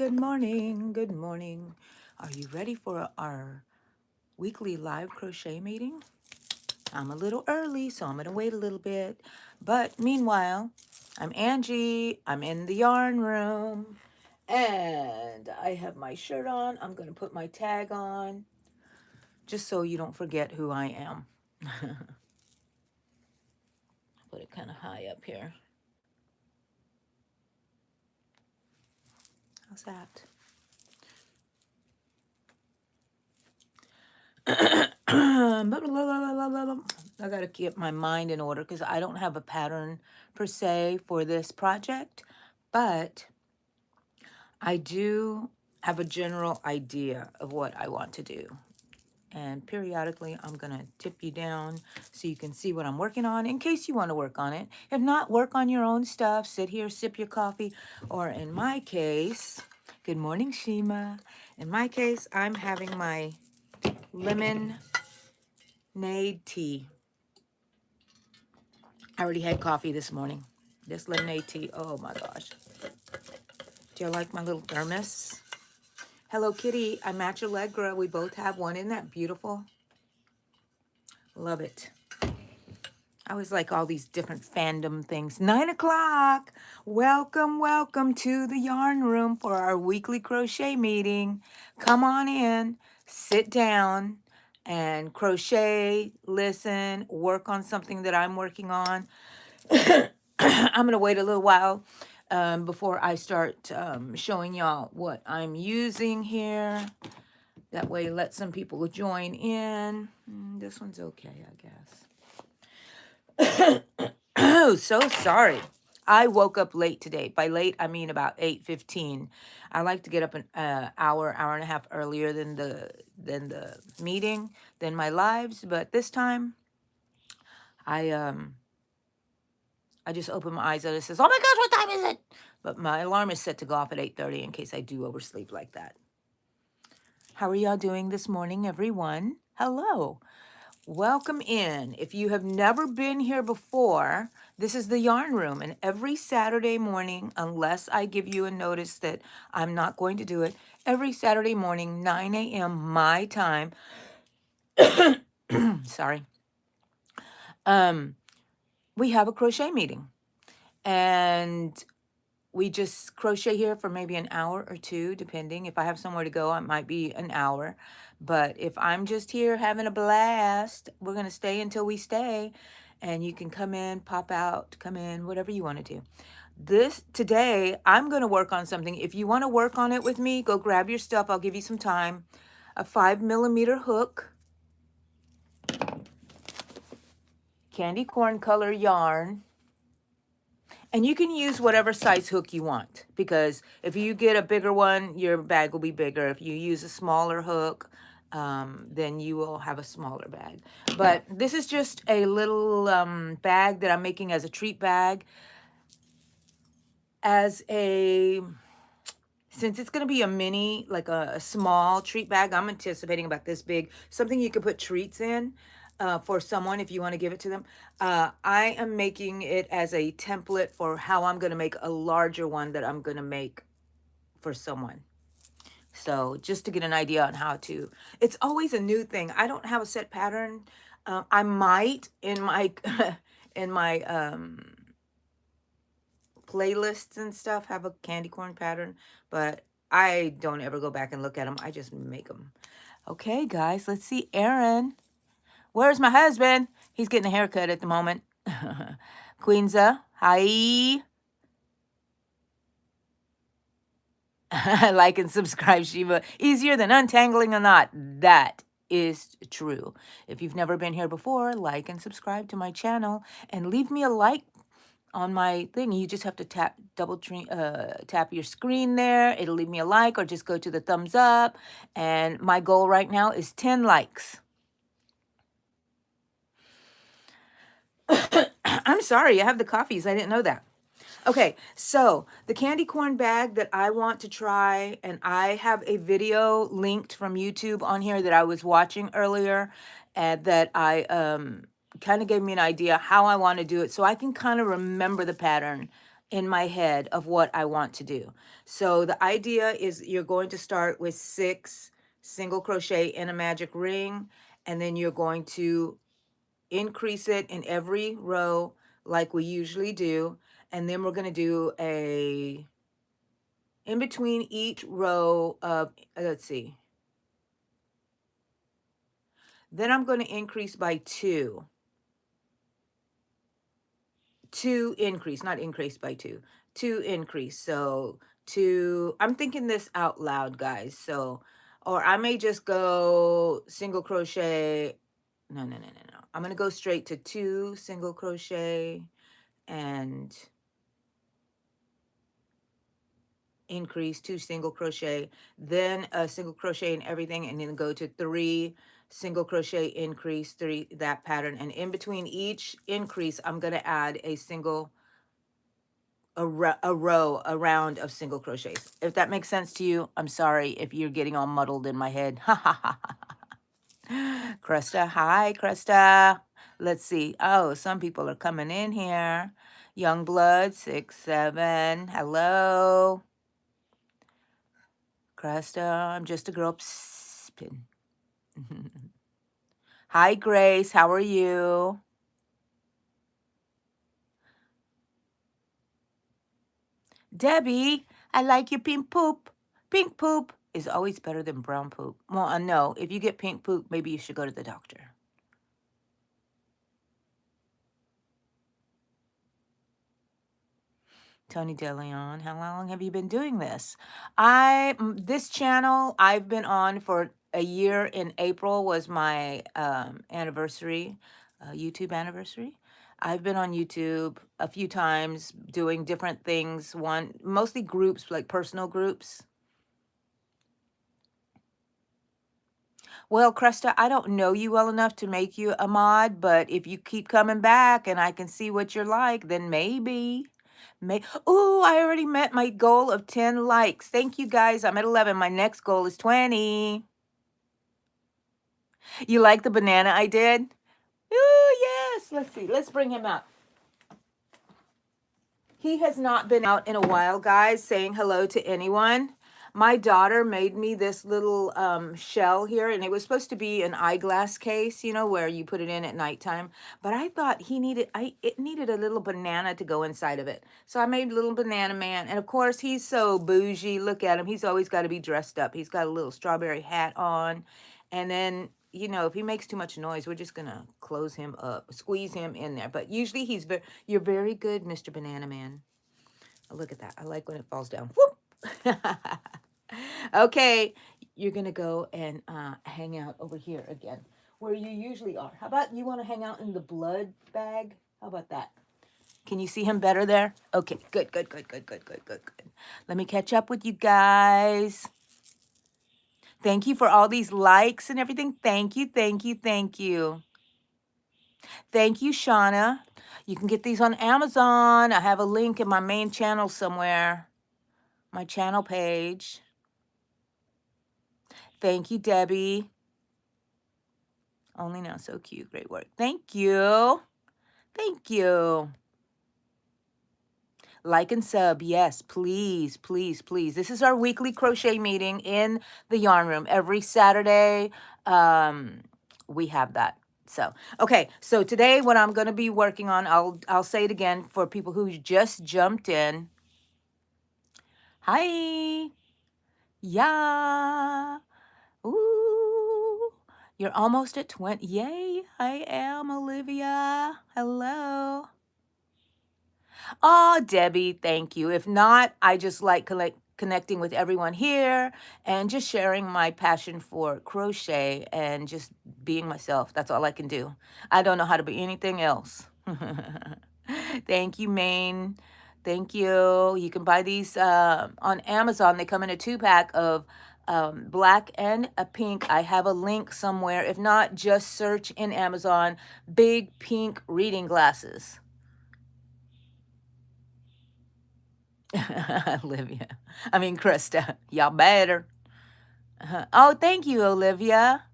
Good morning. Good morning. Are you ready for our weekly live crochet meeting? I'm a little early, so I'm going to wait a little bit. But meanwhile, I'm Angie. I'm in the yarn room. And I have my shirt on. I'm going to put my tag on just so you don't forget who I am. Put it kind of high up here. How's that? I got to keep my mind in order because I don't have a pattern per se for this project, but I do have a general idea of what I want to do. And periodically, I'm going to tip you down so you can see what I'm working on in case you want to work on it. If not, work on your own stuff. Sit here, sip your coffee. Or in my case, good morning, Shima. In my case, I'm having my lemonade tea. I already had coffee this morning. This lemonade tea, oh my gosh. Do you like my little thermos? Hello, Kitty. I match Allegra. We both have one. Isn't that beautiful? Love it. I always like all these different fandom things. 9 o'clock. Welcome, welcome to the yarn room for our weekly crochet meeting. Come on in, sit down, and crochet, listen, work on something that I'm working on. I'm going to wait a little while before I start showing y'all what I'm using here. That way, let some people join in. This one's okay, I guess. Oh, so sorry. I woke up late today. By late, I mean about 8:15. I like to get up an hour and a half earlier than the meeting, than my lives. But this time, I just opened my eyes and it says, "Oh my gosh, what time is it?" But my alarm is set to go off at 8:30 in case I do oversleep like that. How are y'all doing this morning, everyone? Hello. Welcome in. If you have never been here before, this is the yarn room. And every Saturday morning, unless I give you a notice that I'm not going to do it, every Saturday morning, 9 a.m. my time, sorry, we have a crochet meeting. And we just crochet here for maybe an hour or two, depending. If I have somewhere to go, it might be an hour. But if I'm just here having a blast, we're going to stay until we stay. And you can come in, pop out, come in, whatever you want to do. Today, I'm going to work on something. If you want to work on it with me, go grab your stuff. I'll give you some time. A 5mm hook, candy corn color yarn. And you can use whatever size hook you want, because if you get a bigger one, your bag will be bigger. If you use a smaller hook, then you will have a smaller bag. But this is just a little bag that I'm making as a treat bag. Since it's going to be a mini, like a small treat bag, I'm anticipating about this big, something you could put treats in. For someone if you want to give it to them. I am making it as a template for how I'm going to make a larger one that I'm going to make for someone. So just to get an idea on how to, it's always a new thing. I don't have a set pattern. I might in my in my playlists and stuff have a candy corn pattern, but I don't ever go back and look at them. I just make them. Okay, guys, let's see. Aaron. Where's my husband? He's getting a haircut at the moment. Queenza, hi. Like and subscribe, Shiva. Easier than untangling a knot. That is true. If you've never been here before, like and subscribe to my channel and leave me a like on my thing. You just have to tap your screen there. It'll leave me a like, or just go to the thumbs up. And my goal right now is 10 likes. I'm sorry, I have the coffees. I didn't know that. Okay, so the candy corn bag that I want to try, and I have a video linked from YouTube on here that I was watching earlier, and that I kind of gave me an idea how I want to do it, so I can kind of remember the pattern in my head of what I want to do. So the idea is you're going to start with 6 single crochet in a magic ring, and then you're going to increase it in every row like we usually do. And then we're going to do a, in between each row of, let's see, then I'm going to increase by 2 increase, not increase by 2 increase. So 2, I'm thinking this out loud, guys. So, or I may just go single crochet. No. I'm going to go straight to 2 single crochet and increase, 2 single crochet, then a single crochet and everything, and then go to 3 single crochet, increase 3, that pattern. And in between each increase, I'm going to add a single, a row, a round of single crochets. If that makes sense to you, I'm sorry if you're getting all muddled in my head. Ha ha ha. Krista, hi, Krista. Let's see. Oh, some people are coming in here. Young Blood, 6-7. Hello. Krista, I'm just a girl. Spin. Hi, Grace. How are you? Debbie, I like your pink poop. Pink poop is always better than brown poop. Well, no, if you get pink poop, maybe you should go to the doctor. Tony DeLeon, how long have you been doing this? This channel I've been on for a year. In April was my anniversary, YouTube anniversary. I've been on YouTube a few times doing different things. One, mostly groups, like personal groups. Well, Cresta, I don't know you well enough to make you a mod, but if you keep coming back and I can see what you're like, then maybe. Oh, I already met my goal of 10 likes. Thank you, guys. I'm at 11. My next goal is 20. You like the banana I did? Oh, yes. Let's see. Let's bring him out. He has not been out in a while, guys, saying hello to anyone. My daughter made me this little shell here, and it was supposed to be an eyeglass case, you know, where you put it in at nighttime. But I thought it needed a little banana to go inside of it. So I made a little banana man. And of course, he's so bougie. Look at him. He's always got to be dressed up. He's got a little strawberry hat on. And then, you know, if he makes too much noise, we're just going to close him up, squeeze him in there. But usually you're very good, Mr. Banana Man. Oh, look at that. I like when it falls down. Whoop! Okay, you're going to go and hang out over here again, where you usually are. How about you want to hang out in the blood bag? How about that? Can you see him better there? Okay, good. Let me catch up with you guys. Thank you for all these likes and everything. Thank you. Thank you, Shauna. You can get these on Amazon. I have a link in my main channel somewhere. My channel page. Thank you, Debbie. Only now, so cute. Great work. Thank you. Like and sub, yes, please. This is our weekly crochet meeting in the yarn room. Every Saturday, we have that. So, okay, so today what I'm going to be working on, I'll say it again for people who just jumped in. Hi. Yeah. Ooh. You're almost at 20. Yay, I am, Olivia. Hello. Oh, Debbie, thank you. If not, I just like connecting with everyone here and just sharing my passion for crochet and just being myself. That's all I can do. I don't know how to be anything else. Thank you, Maine. Thank you. You can buy these on Amazon. They come in a 2-pack of black and a pink. I have a link somewhere. If not, just search in Amazon, big pink reading glasses. Olivia. Krista. Y'all better. Oh, thank you, Olivia.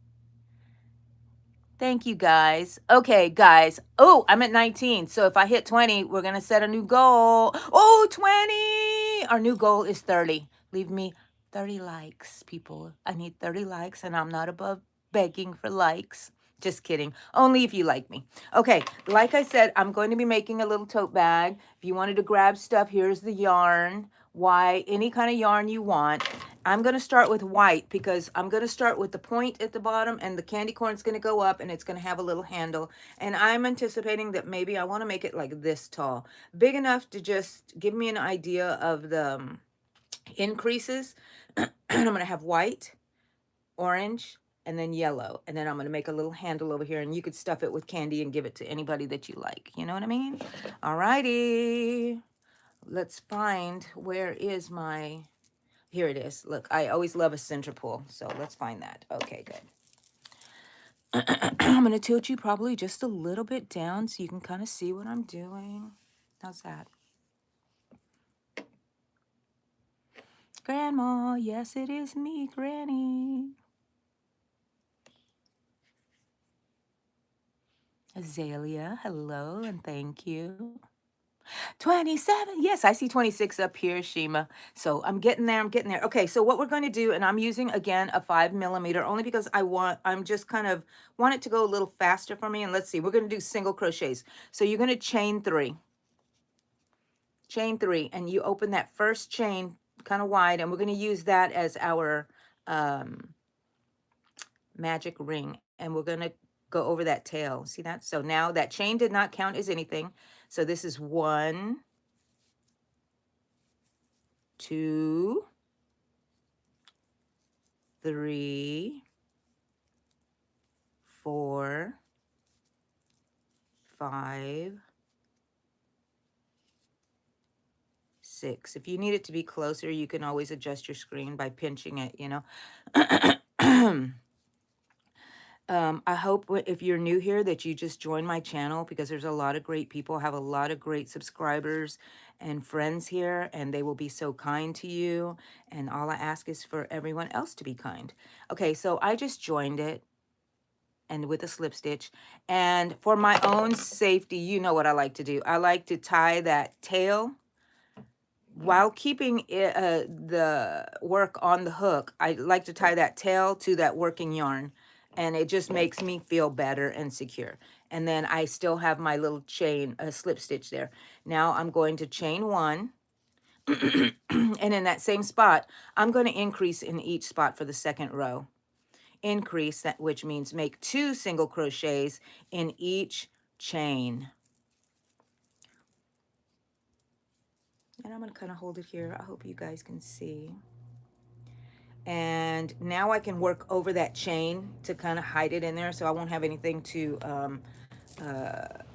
Thank you, guys. Okay, guys. Oh, I'm at 19. So if I hit 20, we're going to set a new goal. Oh, 20. Our new goal is 30. Leave me 30 likes, people. I need 30 likes, and I'm not above begging for likes. Just kidding. Only if you like me. Okay, like I said, I'm going to be making a little tote bag. If you wanted to grab stuff, here's the yarn. Why, any kind of yarn you want. I'm going to start with white because I'm going to start with the point at the bottom, and the candy corn's going to go up, and it's going to have a little handle. And I'm anticipating that maybe I want to make it like this tall. Big enough to just give me an idea of the increases. And I'm going to have white, orange, and then yellow. And then I'm going to make a little handle over here, and you could stuff it with candy and give it to anybody that you like. You know what I mean? All righty. Let's find, where is my... Here it is. Look, I always love a center pull. So let's find that. Okay, good. I'm going to tilt you probably just a little bit down so you can kind of see what I'm doing. How's that? Grandma, yes, it is me, Granny. Azalea, hello, and thank you. 27. Yes, I see 26 up here, Shima. So I'm getting there. I'm getting there. Okay, so what we're going to do, and I'm using, again, a 5mm, only because I'm just kind of want it to go a little faster for me. And let's see, we're going to do single crochets. So you're going to chain 3. Chain 3, and you open that first chain kind of wide, and we're going to use that as our magic ring. And we're going to go over that tail. See that? So now that chain did not count as anything. So this is 1, 2, 3, 4, 5, 6. If you need it to be closer, you can always adjust your screen by pinching it, you know. I hope if you're new here that you just join my channel, because there's a lot of great people, have a lot of great subscribers and friends here, and they will be so kind to you. And all I ask is for everyone else to be kind. Okay, so I just joined it, and with a slip stitch. And for my own safety, you know what I like to do. I like to tie that tail while keeping the work on the hook. I like to tie that tail to that working yarn, and it just makes me feel better and secure. And then I still have my little chain, slip stitch there. Now I'm going to chain 1. And in that same spot, I'm going to increase in each spot for the second row. Increase, that, which means make 2 single crochets in each chain. And I'm going to kind of hold it here. I hope you guys can see. And now I can work over that chain to kind of hide it in there, so I won't have anything to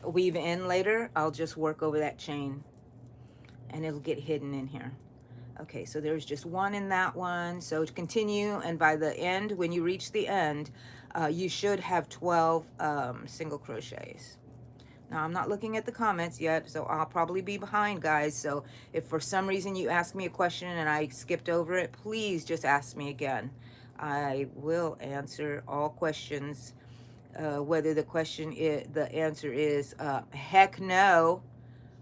weave in later. I'll just work over that chain, and it'll get hidden in here. Okay, so there's just 1 in that one. So to continue, and by the end, when you reach the end, you should have 12 single crochets. Now, I'm not looking at the comments yet, so I'll probably be behind, guys. So if for some reason you ask me a question and I skipped over it, please just ask me again. I will answer all questions, whether the answer is heck no.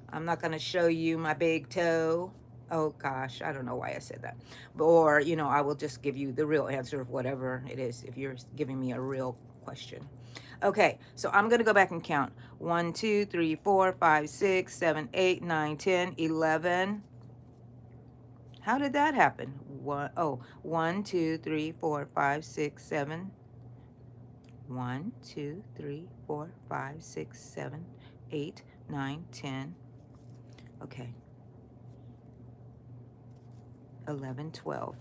I'm not going to show you my big toe. Oh gosh, I don't know why I said that. Or, you know, I will just give you the real answer of whatever it is if you're giving me a real question. Okay, so I'm going to go back and count. 1, 2, 3, 4, 5, 6, 7, 8, 9, 10, 11. How did that happen? 1, 2, 3, 4, 5, 6, 7. 1, 2, 3, 4, 5, 6, 7, 8, 9, 10. Okay. 11, 12.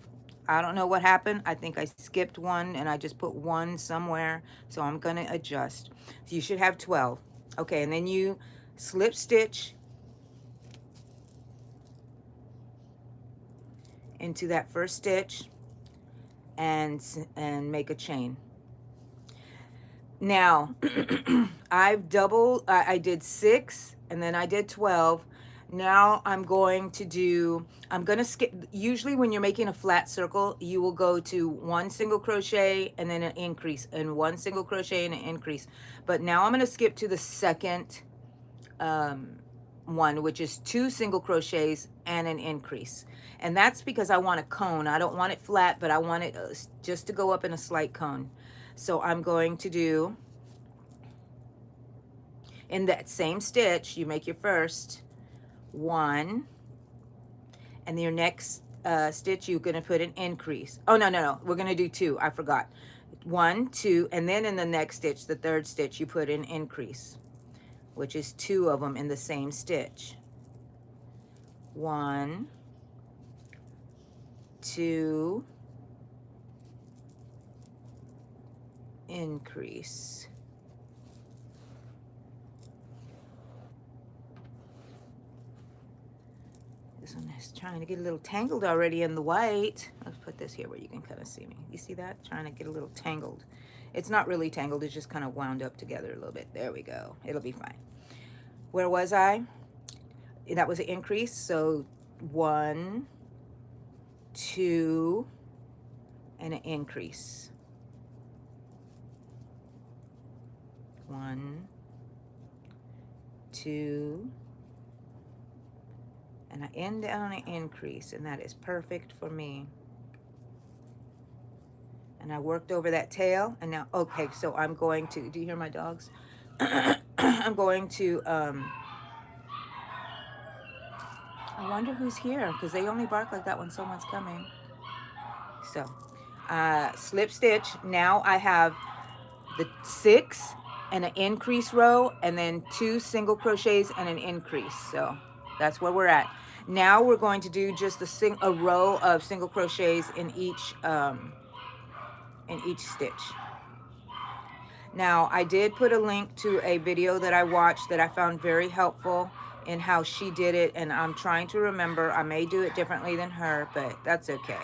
I don't know what happened. I think I skipped 1 and I just put 1 somewhere. So I'm going to adjust. So you should have 12. Okay, and then you slip stitch into that first stitch and make a chain. Now, I've doubled, I did 6 and then I did 12. Now I'm going to do, I'm going to skip, usually when you're making a flat circle, you will go to one single crochet and then an increase, and one single crochet and an increase. But now I'm going to skip to the second one, which is two single crochets and an increase. And that's because I want a cone. I don't want it flat, but I want it just to go up in a slight cone. So I'm going to do, in that same stitch, you make your first one, and your next stitch you're going to put an increase. Oh, no, we're going to do two. I forgot. One, two, and then in the next stitch, the third stitch, you put an increase, which is two of them in the same stitch. One, two, increase. This one is trying to get a little tangled already in the white. Let's put this here where you can kind of see me. You see that? Trying to get a little tangled. It's not really tangled, it's just kind of wound up together a little bit. There we go. It'll be fine. Where was I? That was an increase. So one, two, and an increase. One, two, and I end on an increase, and that is perfect for me. And I worked over that tail, and now, okay, so I'm going to, do you hear my dogs? I'm going to, I wonder who's here, because they only bark like that when someone's coming. So, slip stitch. Now I have the 6 and an increase row, and then 2 single crochets and an increase. So that's where we're at. Now we're going to do just a row of single crochets in each stitch. Now I did put a link to a video that I watched that I found very helpful in how she did it, and I'm trying to remember. I may do it differently than her, but that's okay.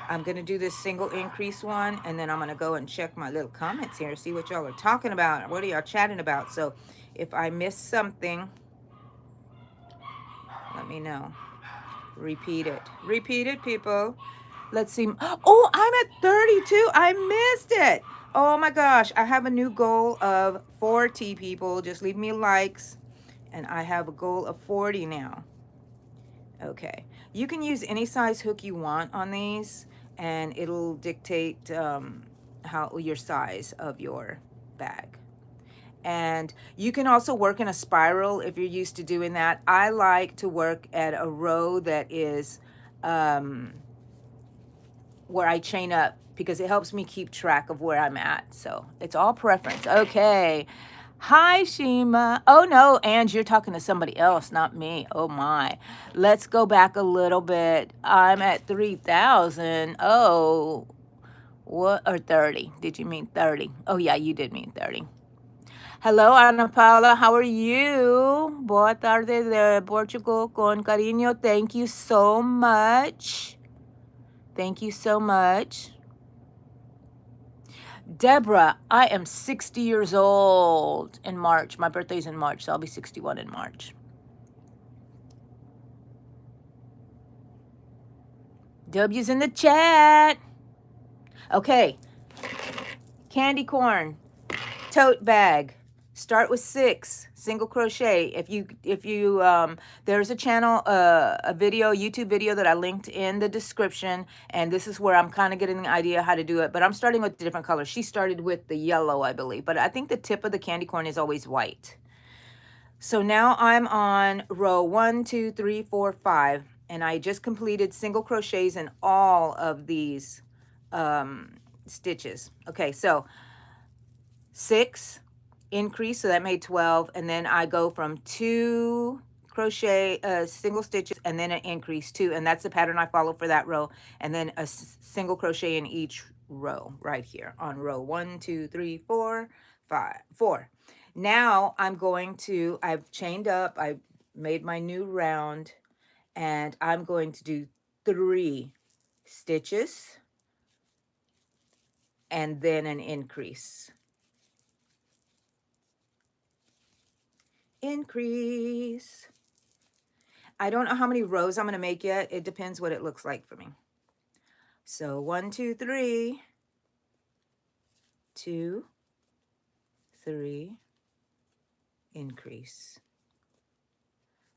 I'm going to do this single increase one, and then I'm going to go and check my little comments here, see what y'all are talking about. What are y'all chatting about? So if I miss something, let me know. Repeat it. Repeat it, people. Let's see. Oh, I'm at 32. I missed it. Oh my gosh. I have a new goal of 40, people. Just leave me likes. And I have a goal of 40 now. Okay. You can use any size hook you want on these, and it'll dictate how your size of your bag. And you can also work in a spiral if you're used to doing that. I like to work at a row that is where I chain up, because it helps me keep track of where I'm at. So it's all preference. Okay. Hi, Shima. Oh, no, Ange, you're talking to somebody else, not me. Oh, my. Let's go back a little bit. I'm at 3,000. Oh, what? Or 30. Did you mean 30? Oh, yeah, you did mean 30. Hello, Ana Paula. How are you? Boa tarde de Portugal con cariño. Thank you so much. Thank you so much. Deborah, I am 60 years old in March. My birthday's in March, so I'll be 61 in March. W's in the chat. Okay. Candy corn. Tote bag. Start with 6 single crochet. If you there's a channel, a video, YouTube video that I linked in the description, and this is where I'm kind of getting the idea how to do it, but I'm starting with different colors. She started with the yellow, I believe, but I think the tip of the candy corn is always white. So now I'm on row 1, 2, 3, 4, 5, and I just completed single crochets in all of these stitches. Okay, so 6 increase, so that made 12, and then I go from 2 crochet single stitches and then an increase 2, and that's the pattern I follow for that row, and then a single crochet in each row right here on row 1, 2, 3, 4, 5, 4. Now I'm going to, I've chained up, I made my new round, and I'm going to do 3 stitches and then an increase. Increase. I don't know how many rows I'm going to make yet. It depends what it looks like for me. So 1, 2, 3, 2, 3, increase.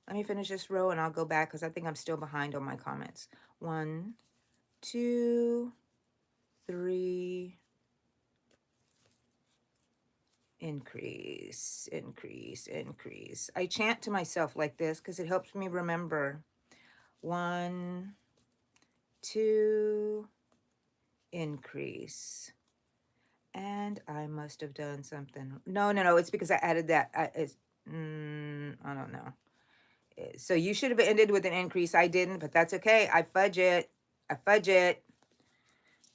Let me finish this row and I'll go back because I think I'm still behind on my comments. 1, 2, 3, increase, increase, increase. I chant to myself like this because it helps me remember. 1, 2, increase. And I must have done something. No, it's because I added that. I don't know. So you should have ended with an increase. I didn't, but that's okay. I fudge it.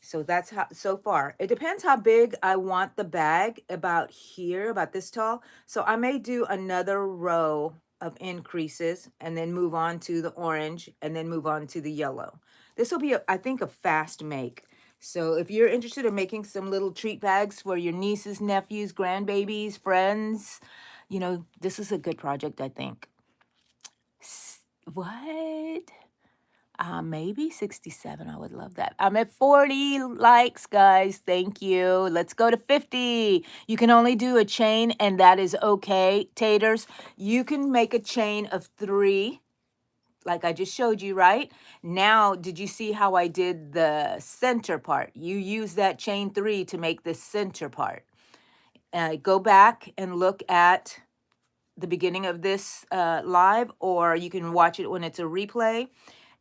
So that's how, so far. It depends how big I want the bag, about here, about this tall. So I may do another row of increases and then move on to the orange and then move on to the yellow. This will be, I think, a fast make. So if you're interested in making some little treat bags for your nieces, nephews, grandbabies, friends, you know, this is a good project, I think. What? Maybe 67. I would love that. I'm at 40 likes, guys. Thank you. Let's go to 50. You can only do a chain, and that is okay. Taters, you can make a chain of 3, like I just showed you, right? Now, did you see how I did the center part? You use that chain 3 to make the center part. Go back and look at the beginning of this live, or you can watch it when it's a replay.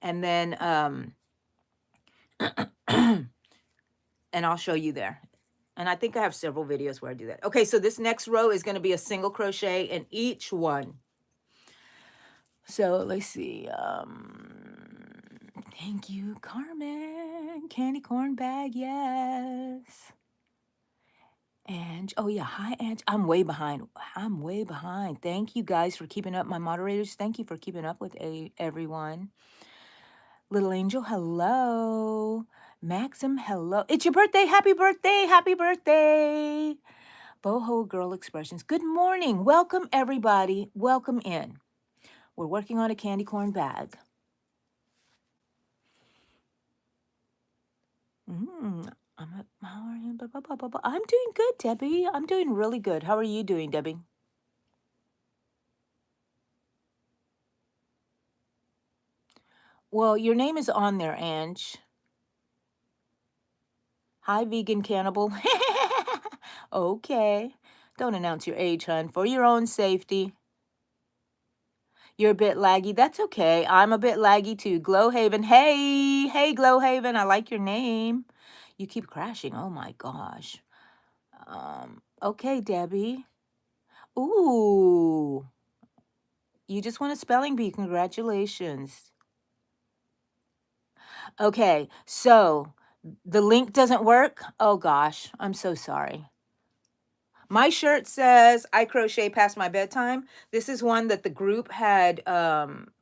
And then and I'll show you there. And I think I have several videos where I do that. Okay, so this next row is going to be a single crochet in each one. So let's see. Thank you, Carmen. Candy corn bag, yes. And oh yeah, hi, Ange. I'm way behind. Thank you guys for keeping up. My moderators, thank you for keeping up with everyone. Little Angel, hello. Maxim, hello. It's your birthday. Happy birthday. Happy birthday. Boho Girl Expressions. Good morning. Welcome, everybody. Welcome in. We're working on a candy corn bag. I'm doing good, Debbie. I'm doing really good. How are you doing, Debbie? Well, your name is on there, Ange. Hi, vegan cannibal. Okay. Don't announce your age, hun, for your own safety. You're a bit laggy. That's okay. I'm a bit laggy too. Glowhaven. Hey, Glowhaven. I like your name. You keep crashing. Oh my gosh. Okay, Debbie. Ooh. You just won a spelling bee. Congratulations. Okay, so the link doesn't work. Oh gosh, I'm so sorry. My shirt says I crochet past my bedtime. This is one that the group had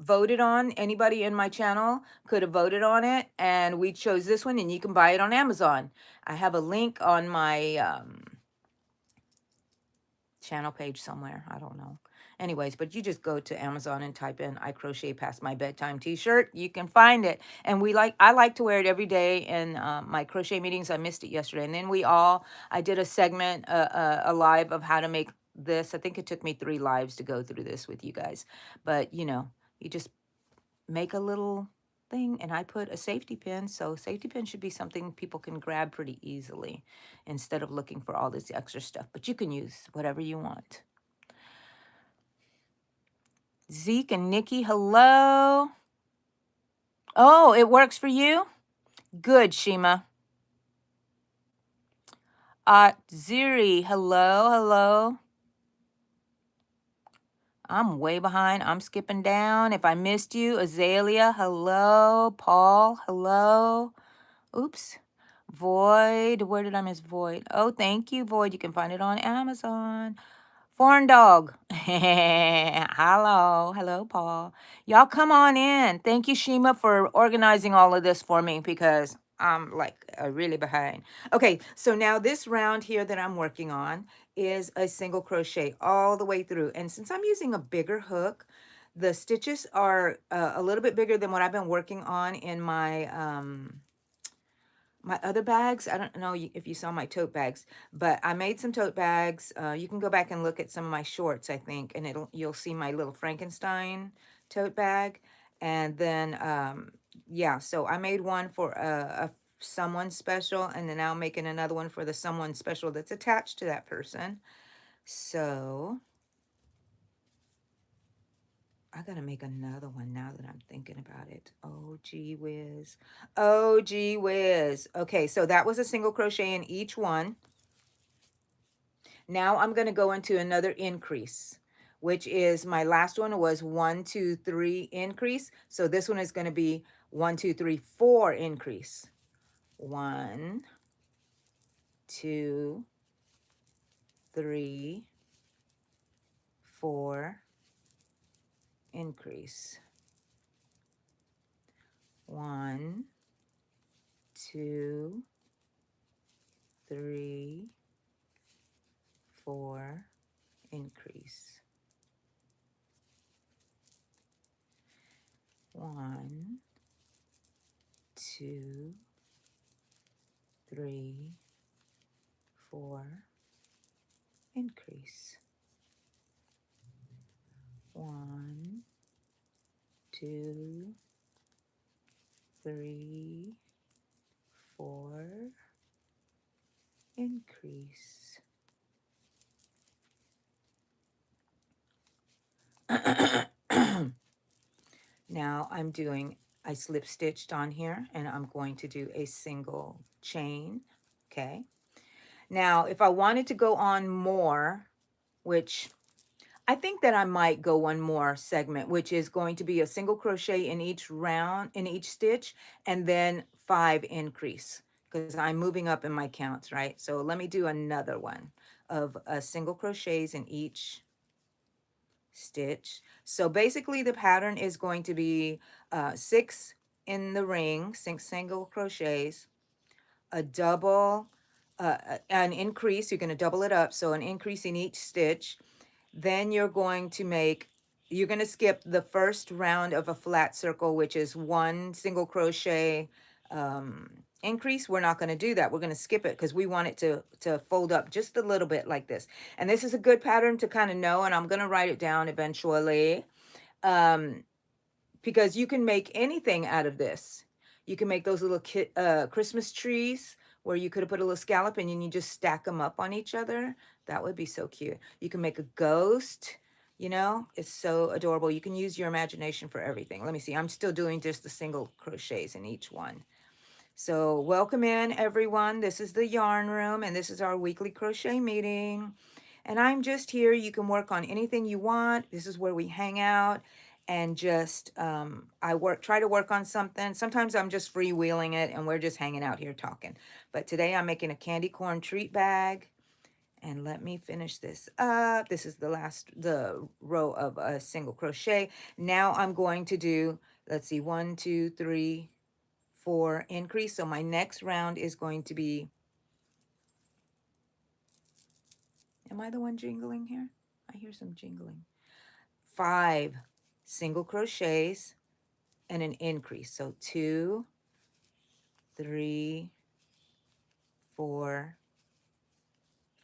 voted on. Anybody in my channel could have voted on it, and we chose this one, and you can buy it on Amazon. I have a link on my channel page somewhere. I don't know. Anyways, but you just go to Amazon and type in I crochet past my bedtime t-shirt. You can find it. And I like to wear it every day in my crochet meetings. I missed it yesterday. And then I did a segment, a live of how to make this. I think it took me 3 lives to go through this with you guys. But, you know, you just make a little thing, and I put a safety pin. So safety pin should be something people can grab pretty easily instead of looking for all this extra stuff. But you can use whatever you want. Zeke and Nikki, hello. Oh, it works for you? Good, Shima. Ziri, hello. I'm way behind. I'm skipping down. If I missed you, Azalea, hello. Paul, hello. Oops. Void, where did I miss Void? Oh, thank you, Void. You can find it on Amazon. Foreign dog. Hello, Paul. Y'all come on in. Thank you, Shima, for organizing all of this for me because I'm like really behind. Okay, so now this round here that I'm working on is a single crochet all the way through. And since I'm using a bigger hook, The stitches are a little bit bigger than what I've been working on in my my other bags. I don't know if you saw my tote bags, but I made some tote bags. You can go back and look at some of my shorts, I think, and you'll see my little Frankenstein tote bag. And then yeah, so I made one for a someone special, and then now I'm making another one for the someone special that's attached to that person. So I gotta make another one now that I'm thinking about it. Oh, gee whiz. Oh, gee whiz. Okay, so that was a single crochet in each one. Now I'm going to go into another increase, which is my last one was 1, 2, 3 increase. So this one is going to be 1, 2, 3, 4 increase. 1, 2, 3, 4 increase. 1, 2, 3, 4 increase. 1, 2, 3, 4 increase. 1, 2, 3, 4 increase. Now I slip stitched on here, and I'm going to do a single chain. Okay. Now, if I wanted to go on more, which I think that I might go one more segment, which is going to be a single crochet in each round, in each stitch, and then 5 increase, because I'm moving up in my counts, right? So let me do another one of single crochets in each stitch. So basically the pattern is going to be 6 in the ring, 6 single crochets, a double, an increase. You're going to double it up, so an increase in each stitch. Then you're going to skip the first round of a flat circle, which is 1 single crochet increase. We're not going to do that. We're going to skip it because we want it to fold up just a little bit like this. And this is a good pattern to kind of know, and I'm going to write it down eventually, because you can make anything out of this. You can make those little Christmas trees where you could have put a little scallop and then you just stack them up on each other. That would be so cute. You can make a ghost. You know, it's so adorable. You can use your imagination for everything. Let me see. I'm still doing just the single crochets in each one. So welcome in, everyone. This is the yarn room, and this is our weekly crochet meeting. And I'm just here. You can work on anything you want. This is where we hang out and just try to work on something. Sometimes I'm just freewheeling it and we're just hanging out here talking. But today I'm making a candy corn treat bag. And let me finish this up. This is the row of a single crochet. Now I'm going to do, let's see, 1, 2, 3, 4 increase. So my next round is going to be, am I the one jingling here? I hear some jingling. 5 single crochets and an increase. So 2, 3, 4,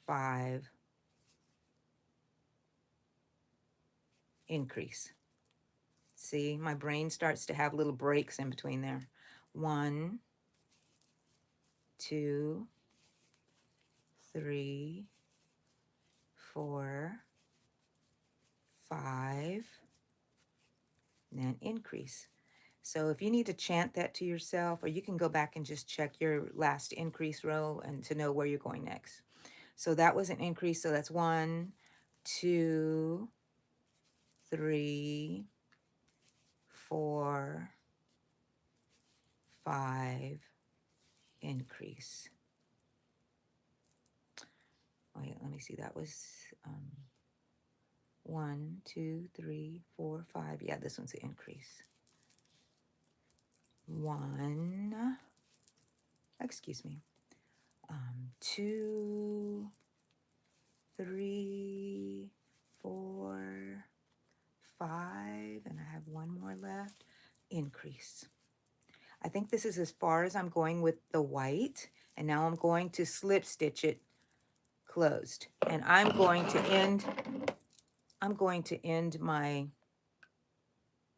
5, increase. See, my brain starts to have little breaks in between there. 1, 2, 3, 4, 5, and then increase. So if you need to chant that to yourself, or you can go back and just check your last increase row and to know where you're going next. So that was an increase. So that's 1, 2, 3, 4, 5, increase. Wait, let me see. That was 1, 2, 3, 4, 5. Yeah, this one's an increase. 1, excuse me. 2, 3, 4, 5 and I have one more left. Increase. I think this is as far as I'm going with the white, and now I'm going to slip stitch it closed, and I'm going to end my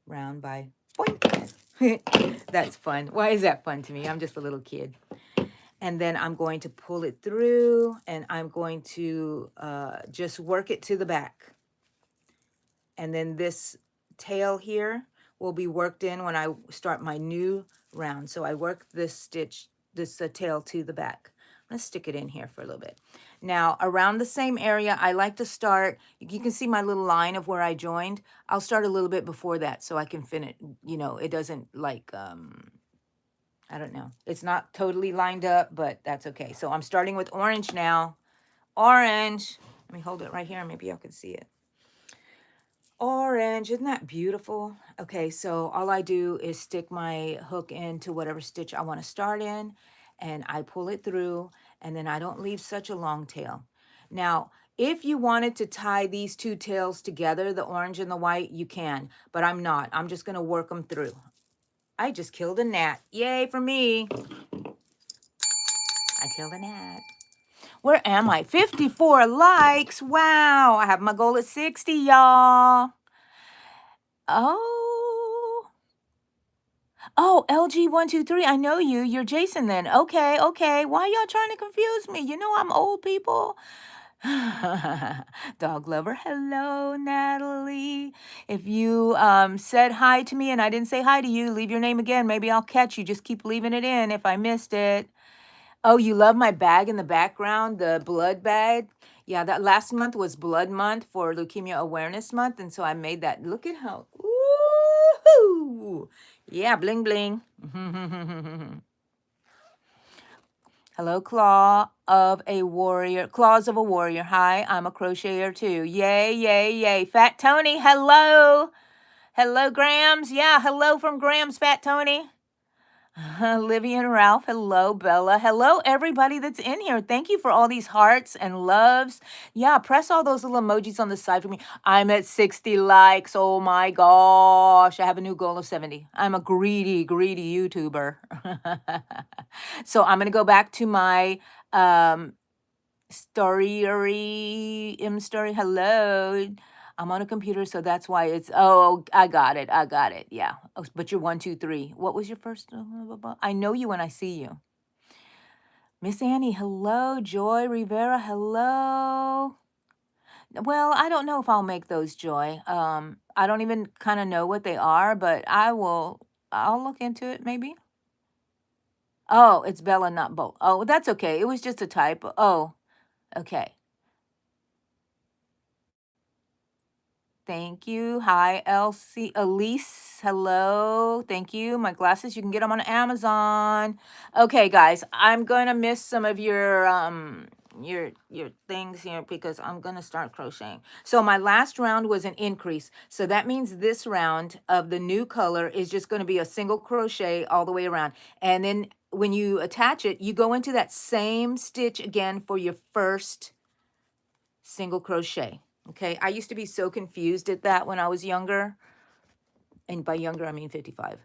round by boink. That's fun. Why is that fun to me? I'm just a little kid. And then I'm going to pull it through, and I'm going to just work it to the back. And then this tail here will be worked in when I start my new round. So I work this tail to the back. I'm gonna stick it in here for a little bit. Now around the same area, I like to start, you can see my little line of where I joined. I'll start a little bit before that so I can finish, you know, it doesn't like, I don't know. It's not totally lined up, but that's okay. So I'm starting with orange now. Orange. Let me hold it right here. Maybe y'all can see it. Orange, isn't that beautiful? Okay, so all I do is stick my hook into whatever stitch I want to start in, and I pull it through, and then I don't leave such a long tail. Now, if you wanted to tie these two tails together, the orange and the white, you can, but I'm not. I'm just going to work them through. I just killed a gnat. Yay for me. I killed a gnat. Where am I? 54 likes. Wow. I have my goal at 60, y'all. Oh. Oh, LG123. I know you. You're Jason then. Okay, okay. Why y'all trying to confuse me? You know I'm old, people. Dog lover. Hello, Natalie. If you said hi to me and I didn't say hi to you, leave your name again. Maybe I'll catch you. Just keep leaving it in if I missed it. Oh, you love my bag in the background, the blood bag? Yeah, that last month was blood month for Leukemia Awareness Month, and so I made that. Look at how, woohoo! Yeah, bling bling. Hello, Claws of a Warrior. Hi, I'm a crocheter too. Yay, yay, yay. Fat Tony, hello. Hello, Grams. Yeah, hello from Grams, Fat Tony. Livy and Ralph, hello, Bella. Hello, everybody that's in here. Thank you for all these hearts and loves. Yeah, press all those little emojis on the side for me. I'm at 60 likes. Oh my gosh. I have a new goal of 70. I'm a greedy, greedy YouTuber. So I'm going to go back to my story. Hello. I'm on a computer, so that's why it's, oh, I got it. Yeah. Oh, but you're 1, 2, 3. What was your first? I know you when I see you. Miss Annie, hello. Joy Rivera, hello. Well, I don't know if I'll make those, Joy. I don't even kind of know what they are, but I'll look into it maybe. Oh, it's Bella, not Bo. Oh, that's okay. It was just a typo. Oh, okay. Thank you. Hi, Elise. Hello. Thank you. My glasses, you can get them on Amazon. Okay, guys, I'm going to miss some of your things here because I'm going to start crocheting. So my last round was an increase. So that means this round of the new color is just going to be a single crochet all the way around. And then when you attach it, you go into that same stitch again for your first single crochet. Okay, I used to be so confused at that when I was younger. And by younger, I mean 55.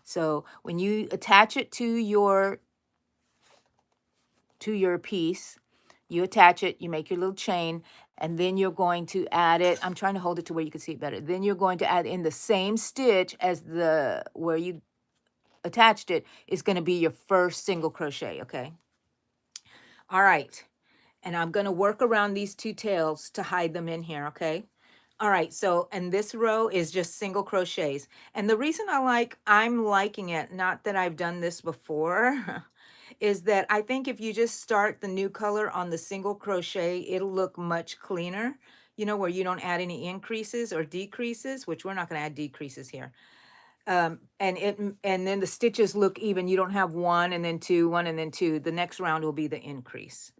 So when you attach it to your piece, you attach it, you make your little chain, and then you're going to add it. I'm trying to hold it to where you can see it better. Then you're going to add in the same stitch as the where you attached it is going to be your first single crochet, okay? All right. And I'm going to work around these two tails to hide them in here, okay? All right, so, and this row is just single crochets. And the reason I'm liking it, not that I've done this before, is that I think if you just start the new color on the single crochet, it'll look much cleaner, you know, where you don't add any increases or decreases, which we're not going to add decreases here. And then the stitches look even. You don't have 1 and then 2, 1 and then 2. The next round will be the increase.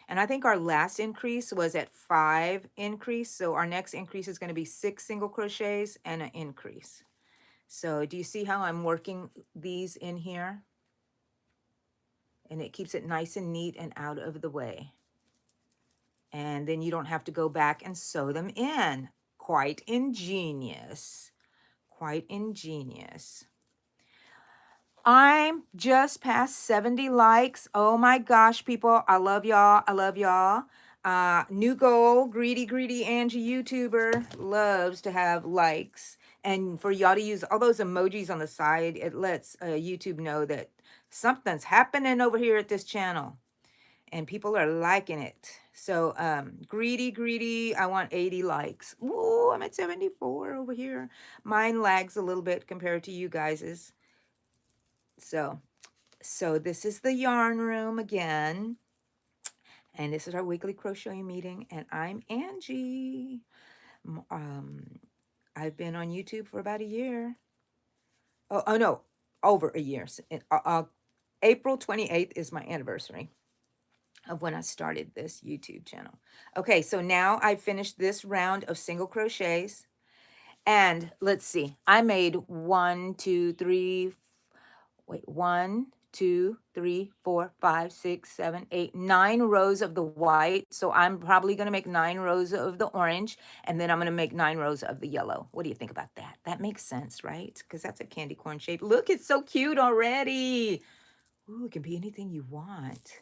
And I think our last increase was at 5 increase. So our next increase is going to be 6 single crochets and an increase. So do you see how I'm working these in here? And it keeps it nice and neat and out of the way. And then you don't have to go back and sew them in. quite ingenious. Quite ingenious. I'm just past 70 likes. Oh my gosh, people. I love y'all. I love y'all. New goal, greedy Angie YouTuber loves to have likes. And for y'all to use all those emojis on the side, it lets YouTube know that something's happening over here at this channel. And people are liking it. So greedy, I want 80 likes. Ooh, I'm at 74 over here. Mine lags a little bit compared to you guys's. So this is the yarn room again. And this is our weekly crochet meeting. And I'm Angie. I've been on YouTube for about a year. Oh no, over a year. April 28th is my anniversary of when I started this YouTube channel. Okay, so now I finished this round of single crochets. And let's see, I made 1, 2, 3, 4, 5, 6, 7, 8, 9 rows of the white. So I'm probably going to make 9 rows of the orange, and then I'm going to make 9 rows of the yellow. What do you think about that? That makes sense, right? Because that's a candy corn shape. Look, it's so cute already. Ooh, it can be anything you want.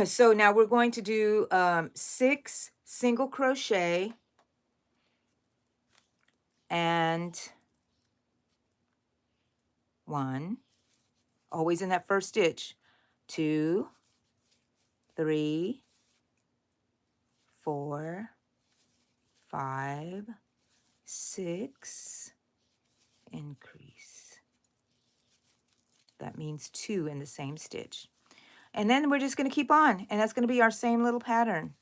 So now we're going to do 6 single crochet and 1, always in that first stitch, 2, 3, 4, 5, 6, increase. That means 2 in the same stitch. And then we're just going to keep on, and that's going to be our same little pattern.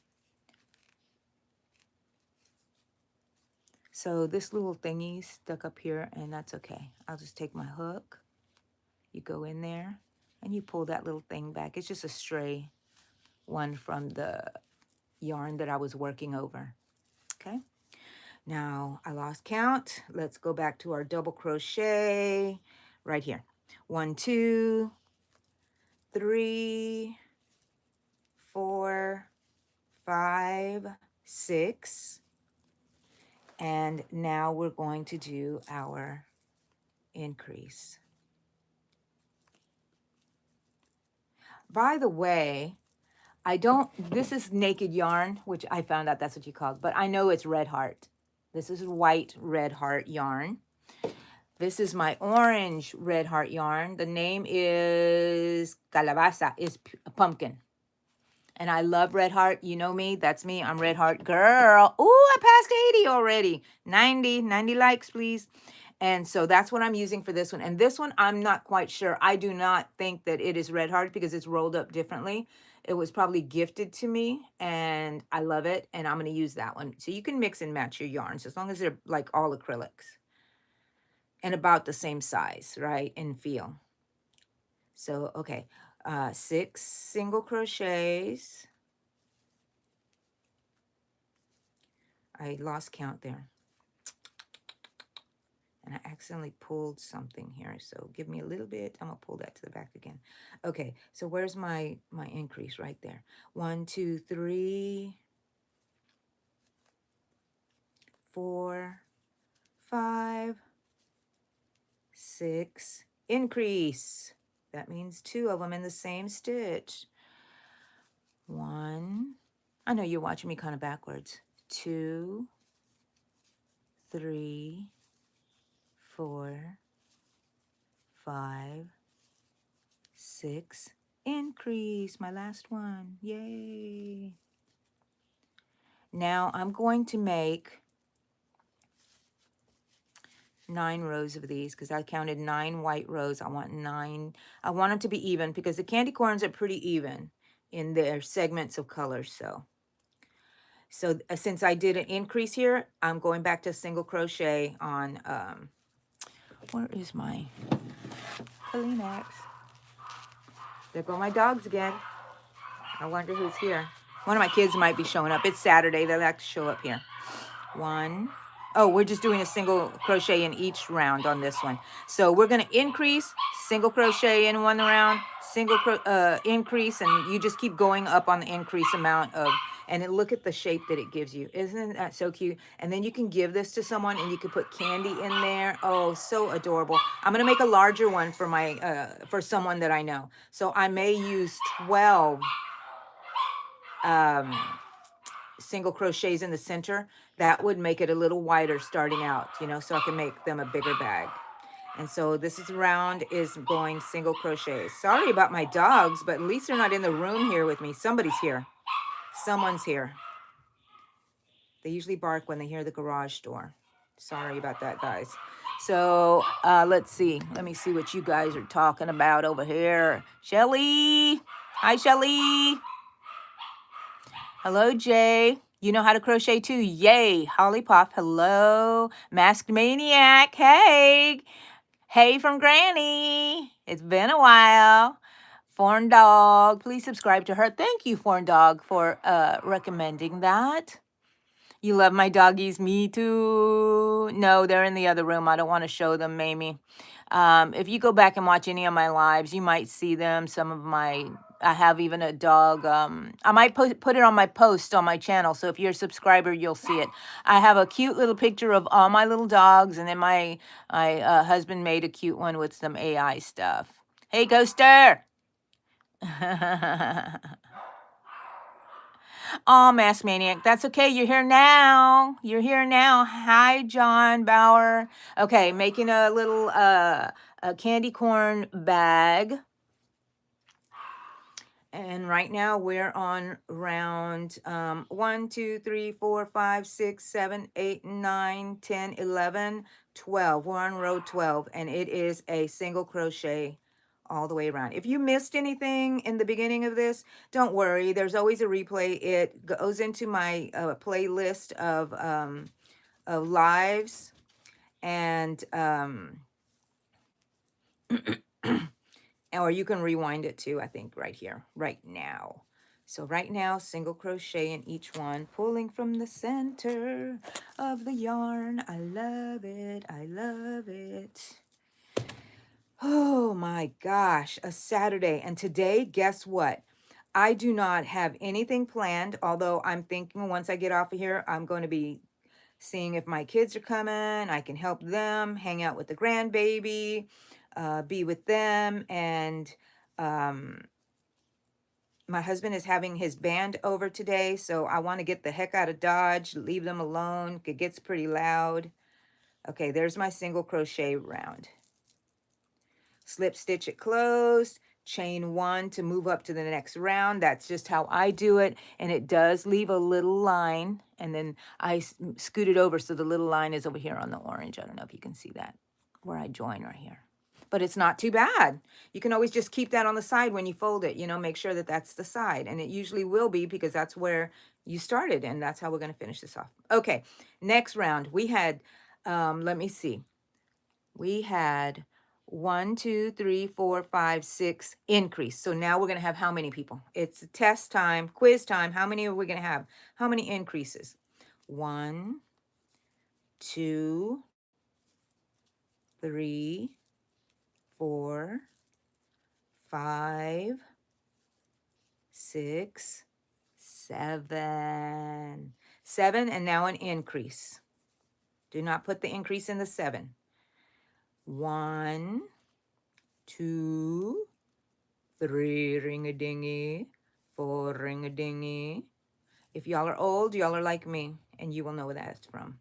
So this little thingy stuck up here, and that's okay. I'll just take my hook. You go in there, and you pull that little thing back. It's just a stray one from the yarn that I was working over. Okay. Now I lost count. Let's go back to our double crochet right here. 1, 2, 3, 4, 5, 6. And now we're going to do our increase. By the way, this is naked yarn, which I found out that's what you call it, but I know it's red heart. This is white red heart yarn. This is my orange red heart yarn. The name is calabaza, is pumpkin. And I love red heart. You know me, that's me. I'm red heart girl. Ooh, I passed 80 already. 90 likes, please. And so that's what I'm using for this one. And this one, I'm not quite sure. I do not think that it is red heart because it's rolled up differently. It was probably gifted to me, and I love it. And I'm going to use that one. So you can mix and match your yarns as long as they're like all acrylics and about the same size, right? And feel. So, okay. 6 single crochets. I lost count there. And I accidentally pulled something here. So give me a little bit. I'm going to pull that to the back again. Okay, so where's my increase? Right there. 1, 2, 3, 4, 5, 6. Increase. That means 2 of them in the same stitch. 1. I know you're watching me kind of backwards. 2, 3, 4, 5, 6. Increase. My last one. Yay. Now I'm going to make 9 rows of these because I counted 9 white rows. I want 9. I want them to be even because the candy corns are pretty even in their segments of color. So since I did an increase here, I'm going back to single crochet on, where is my Kleenex? There go my dogs again. I wonder who's here. One of my kids might be showing up. It's Saturday. They like to show up here. 1. Oh, we're just doing a single crochet in each round on this one. So we're going to increase, single crochet in one round, single increase, and you just keep going up on the increase amount of, And look at the shape that it gives you. Isn't that so cute? And then you can give this to someone and you can put candy in there. Oh, so adorable. I'm going to make a larger one for my for someone that I know. So I may use 12 um, single crochets in the center. That would make it a little wider starting out, you know, so I can make them a bigger bag. And so this is round is going single crochets. Sorry about my dogs, but at least they're not in the room here with me. Somebody's here. Someone's here. They usually bark when they hear the garage door. Sorry about that, guys. So let's see. Let me see what you guys are talking about over here. Shelly. Hi, Shelly. Hello, Jay. You know how to crochet too. Yay. Holly Pop. Hello. Masked Maniac. Hey. Hey from Granny. It's been a while. Fawn Dog. Please subscribe to her. Thank you, Fawn Dog, for recommending that. You love my doggies? Me too. No, they're in the other room. I don't want to show them, Mamie. If you go back and watch any of my lives, you might see them. I have even a dog. I might put it on my post on my channel. So if you're a subscriber, you'll see it. I have a cute little picture of all my little dogs. And then my husband made a cute one with some AI stuff. Hey, Ghoster. Oh, Mask Maniac. That's okay. You're here now. You're here now. Hi, John Bauer. Okay, making a little a candy corn bag. And right now we're on round 1, 2, 3, 4, 5, 6, 7, 8, 9, 10, 11, 12. We're on row 12, and it is a single crochet all the way around. If you missed anything in the beginning of this, don't worry. There's always a replay. It goes into my playlist of lives, and or you can rewind it too, I think, right here, right now. So right now, single crochet in each one, pulling from the center of the yarn. I love it. I love it. Oh my gosh, a Saturday. And today, guess what? I do not have anything planned, although I'm thinking once I get off of here, I'm going to be seeing if my kids are coming. I can help them, hang out with the grandbaby, be with them. And my husband is having his band over today, so I want to get the heck out of Dodge, leave them alone. It gets pretty loud. Okay, there's my single crochet round. Slip stitch it closed, chain 1 to move up to the next round. That's just how I do it, and it does leave a little line, and then I scoot it over so the little line is over here on the orange. I don't know if you can see that, where I join right here. But it's not too bad. You can always just keep that on the side when you fold it, you know, make sure that that's the side. And it usually will be, because that's where you started, and that's how we're going to finish this off. Okay, next round. We had, let me see. We had 1, 2, 3, 4, 5, 6 increase. So now we're going to have how many people? It's test time, quiz time. How many are we going to have? How many increases? 1, 2, 3, 4, 5, 6, 7. 7, and now an increase. Do not put the increase in the 7. 1, 2, 3, ring-a-dingy, 4, ring-a-dingy. If y'all are old, y'all are like me, and you will know where that's from.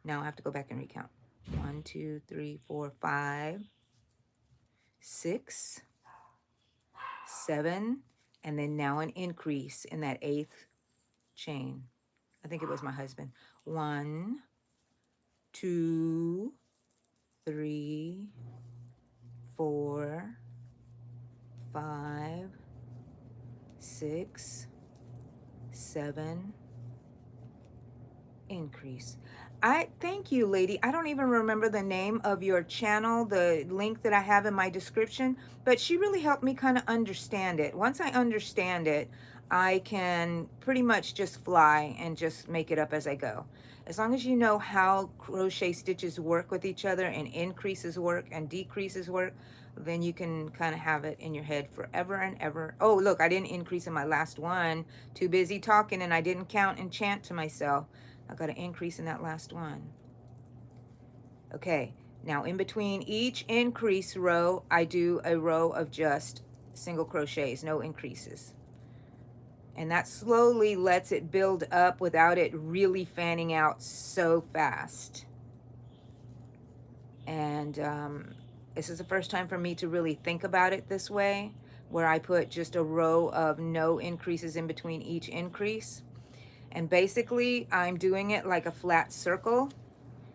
Now I have to go back and recount. 1, 2, 3, 4, 5, 6, 7, and then now an increase in that 8th chain. I think it was my husband. 1, 2, 3, 4, 5, 6, 7, increase. I thank you, lady. I don't even remember the name of your channel, the link that I have in my description, but she really helped me kind of understand it. Once I understand it, I can pretty much just fly and just make it up as I go. As long as you know how crochet stitches work with each other, and increases work and decreases work, then you can kind of have it in your head forever and ever. Oh, look, I didn't increase in my last one. Too busy talking and I didn't count and chant to myself. I got an increase in that last one. Okay, now in between each increase row, I do a row of just single crochets, no increases. And that slowly lets it build up without it really fanning out so fast. And this is the first time for me to really think about it this way, where I put just a row of no increases in between each increase. And basically, I'm doing it like a flat circle.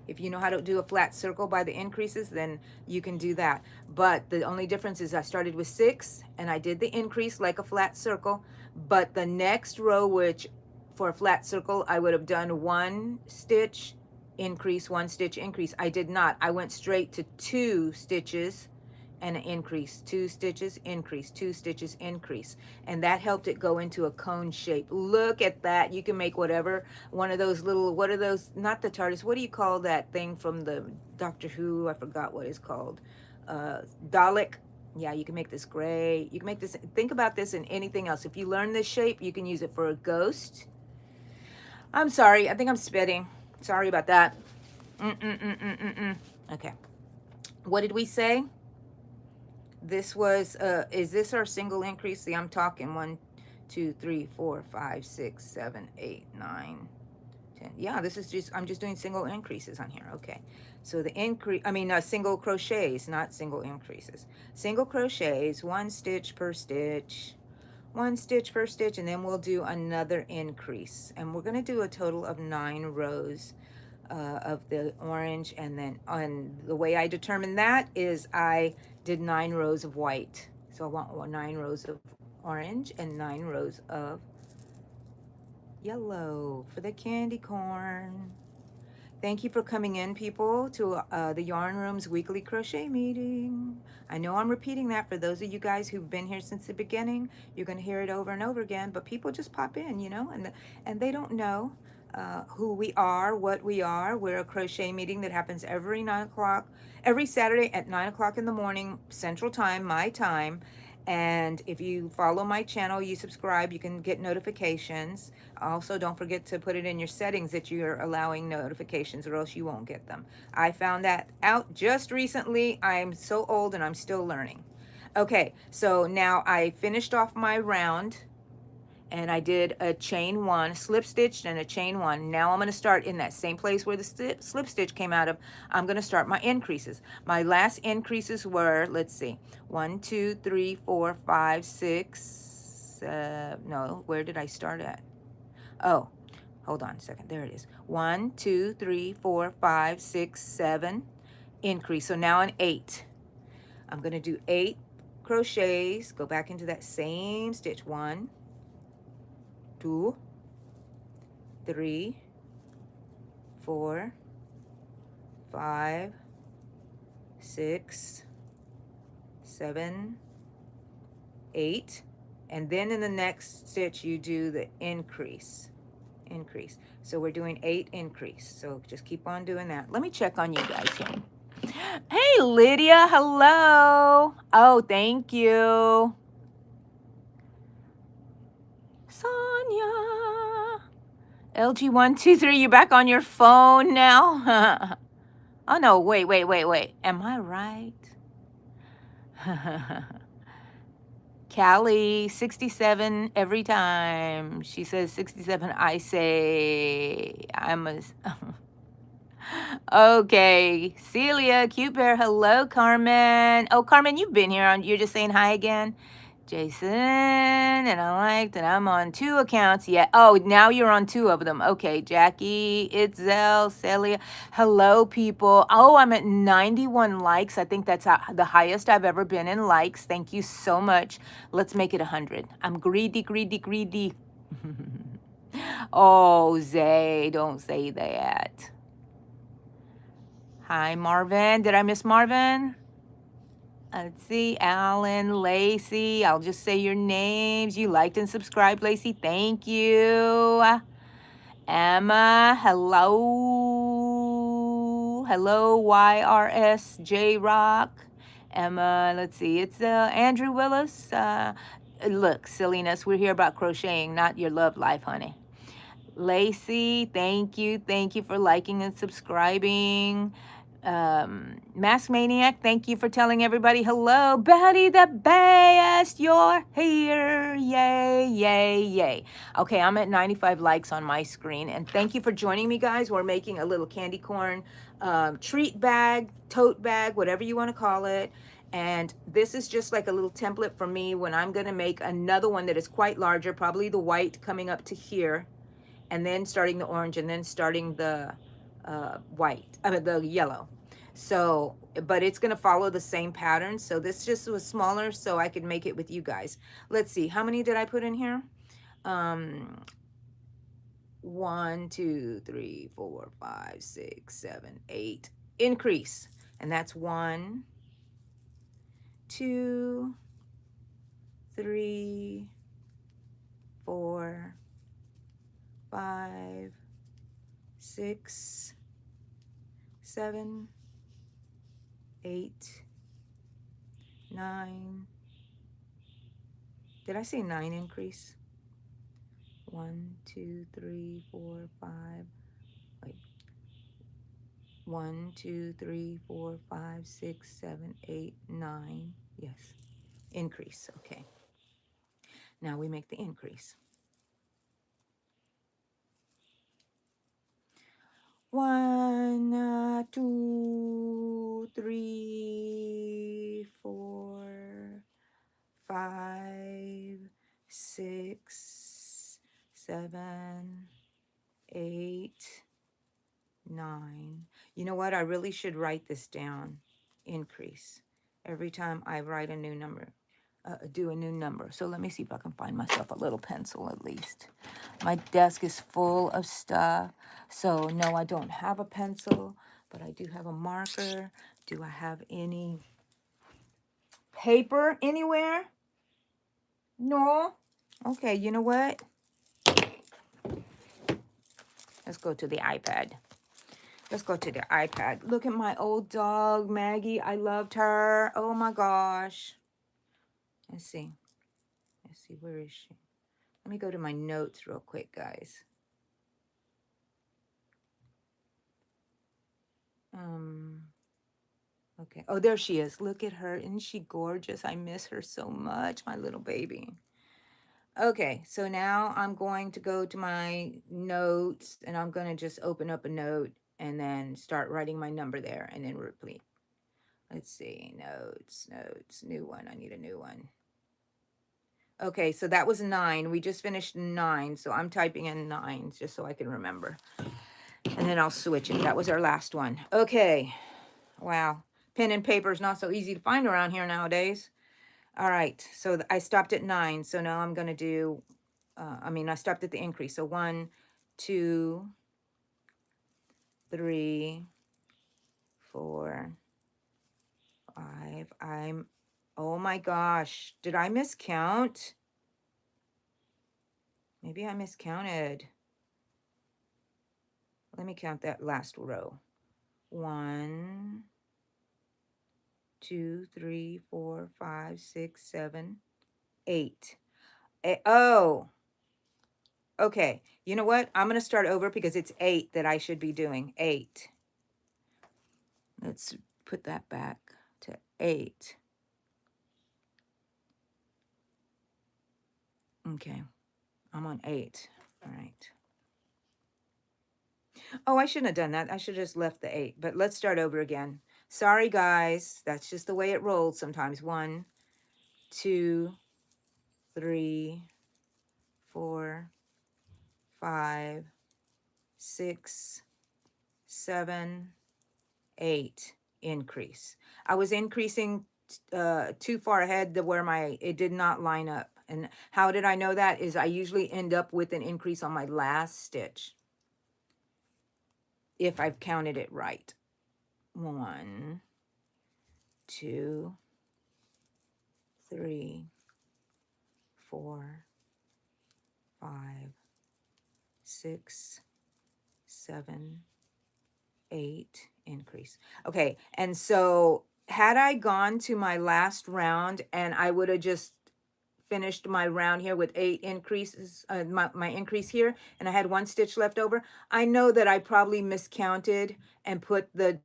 If you know how to do a flat circle by the increases, then you can do that. But the only difference is I started with 6 and I did the increase like a flat circle. But the next row, which for a flat circle, I would have done 1 stitch, increase, 1 stitch, increase. I did not. I went straight to 2 stitches and an increase, 2 stitches, increase, 2 stitches, increase. And that helped it go into a cone shape. Look at that. You can make whatever, one of those little, what are those, not the TARDIS, what do you call that thing from the Doctor Who? I forgot what it's called. Dalek. Yeah, you can make this gray. You can make this, think about this in anything else. If you learn this shape, you can use it for a ghost. I'm sorry, I think I'm spitting. Sorry about that. Okay. What did we say? This was, is this our single increase? See, I'm talking 1, 2, 3, 4, 5, 6, 7, 8, 9, 10. Yeah, this is just, I'm just doing single increases on here. Okay. So the increase, single crochets, not single increases. Single crochets, 1 stitch per stitch, 1 stitch per stitch, and then we'll do another increase. And we're going to do a total of 9 rows of the orange. And then on the way I determined that is I did 9 rows of white. So I want 9 rows of orange and 9 rows of yellow for the candy corn. Thank you for coming in, people, to the Yarn Room's weekly crochet meeting. I know I'm repeating that for those of you guys who've been here since the beginning. You're going to hear it over and over again, but people just pop in, you know, and they don't know who we are, what we are. We're a crochet meeting that happens every 9 o'clock, every Saturday at 9 o'clock in the morning, Central Time, my time. And if you follow my channel, you subscribe, you can get notifications. Also, don't forget to put it in your settings that you're allowing notifications, or else you won't get them. I found that out just recently. I'm so old and I'm still learning. Okay, so now I finished off my round and I did a chain 1, slip stitched and a chain 1. Now I'm going to start in that same place where the slip stitch came out of. I'm going to start my increases. My last increases were, let's see, 1, 2, 3, 4, 5, 6, no, where did I start at? Oh, hold on a second, there it is. 1, 2, 3, 4, 5, 6, 7, increase. So now an 8. I'm going to do 8 crochets, go back into that same stitch. 1, 2, 3, 4, 5, 6, 7, 8, and then in the next stitch you do the increase. So we're doing 8 increase. So just keep on doing that. Let me check on you guys here. Hey Lydia, hello. Oh, thank you. Sonia. LG123, you're back on your phone now? Oh no, wait. Am I right? Callie, 67 every time. She says 67, I say I'm a... Okay, Celia, Cute Bear, hello, Carmen. Oh, Carmen, you've been here. You're just saying hi again. Jason, and I like that I'm on 2 accounts. Yeah. Oh, now you're on 2 of them. Okay, Jackie, Itzel, Celia. Hello, people. Oh, I'm at 91 likes. I think that's the highest I've ever been in likes. Thank you so much. Let's make it 100. I'm greedy. Oh, Zay, don't say that. Hi, Marvin. Did I miss Marvin? Let's see, Alan, Lacey. I'll just say your names. You liked and subscribed, Lacey. Thank you. Emma, hello. Hello, YRS J Rock. Emma, let's see. It's Andrew Willis. Look, silliness. We're here about crocheting, not your love life, honey. Lacey, thank you. Thank you for liking and subscribing. Mask Maniac, thank you for telling everybody hello. Betty the Best, you're here. Yay, yay, yay. Okay, I'm at 95 likes on my screen. And thank you for joining me, guys. We're making a little candy corn treat bag, tote bag, whatever you want to call it. And this is just like a little template for me when I'm going to make another one that is quite larger, probably the white coming up to here, and then starting the orange, and then starting the the yellow. So, but it's gonna follow the same pattern. So this just was smaller so I could make it with you guys. Let's see, how many did I put in here? 1, 2, 3, 4, 5, 6, 7, 8. Increase. And that's 1, 2, 3, 4, 5, 6, 7, 8, 9. Did I say 9 increase? 1, 2, 3, 4, 5. Wait. 1, 2, 3, 4, 5, 6, 7, 8, 9. Yes. Increase. Okay. Now we make the increase. 1, 2, 3, 4, 5, 6, 7, 8, 9. You know what? I really should write this down. Increase. Every time I write a new number, do a new number. So let me see if I can find myself a little pencil at least. My desk is full of stuff. So no, I don't have a pencil, but I do have a marker. Do I have any paper anywhere? No? Okay, you know what? Let's go to the iPad. Let's go to the iPad. Look at my old dog, Maggie. I loved her. Oh my gosh. Let's see. Let's see, where is she? Let me go to my notes real quick, guys. Okay. Oh, there she is. Look at her. Isn't she gorgeous? I miss her so much, my little baby. Okay, so now I'm going to go to my notes, and I'm going to just open up a note and then start writing my number there and then repeat. Let's see. Notes, new one. I need a new one. Okay, so that was 9. We just finished 9, so I'm typing in 9 just so I can remember. And then I'll switch it. That was our last one. Okay. Wow. Pen and paper is not so easy to find around here nowadays. All right, so I stopped at 9, so now I'm going to do, I stopped at the increase. So 1, 2, 3, 4, 5. Oh my gosh, did I miscount? Maybe I miscounted. Let me count that last row. 1, 2, 3, 4, 5, 6, 7, 8. Oh, okay. You know what? I'm going to start over because it's 8 that I should be doing. 8. Let's put that back to 8. Okay. I'm on 8. All right. Oh, I shouldn't have done that. I should have just left the 8. But let's start over again. Sorry, guys. That's just the way it rolls sometimes. 1, 2, 3, 4, 5, 6, 7, 8. Increase. I was increasing too far ahead to where it did not line up. And how did I know that? Is I usually end up with an increase on my last stitch, if I've counted it right. 1, 2, 3, 4, 5, 6, 7, 8. Increase. Okay, and so had I gone to my last round and I would have just finished my round here with 8 increases, my increase here, and I had 1 stitch left over, I know that I probably miscounted and put the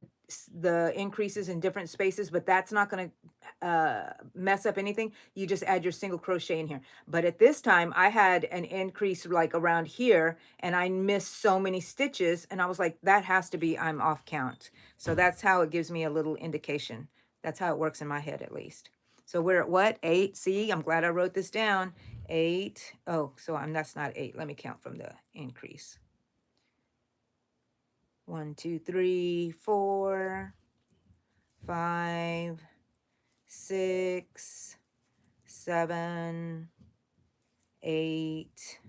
increases in different spaces, but that's not going to mess up anything. You just add your single crochet in here. But at this time, I had an increase like around here, and I missed so many stitches, and I was like, that has to be I'm off count. So that's how it gives me a little indication. That's how it works in my head, at least. So we're at what? 8. See, I'm glad I wrote this down. 8. Oh, so that's not 8. Let me count from the increase. 1, 2, 3, 4, 5, 6, 7, 8.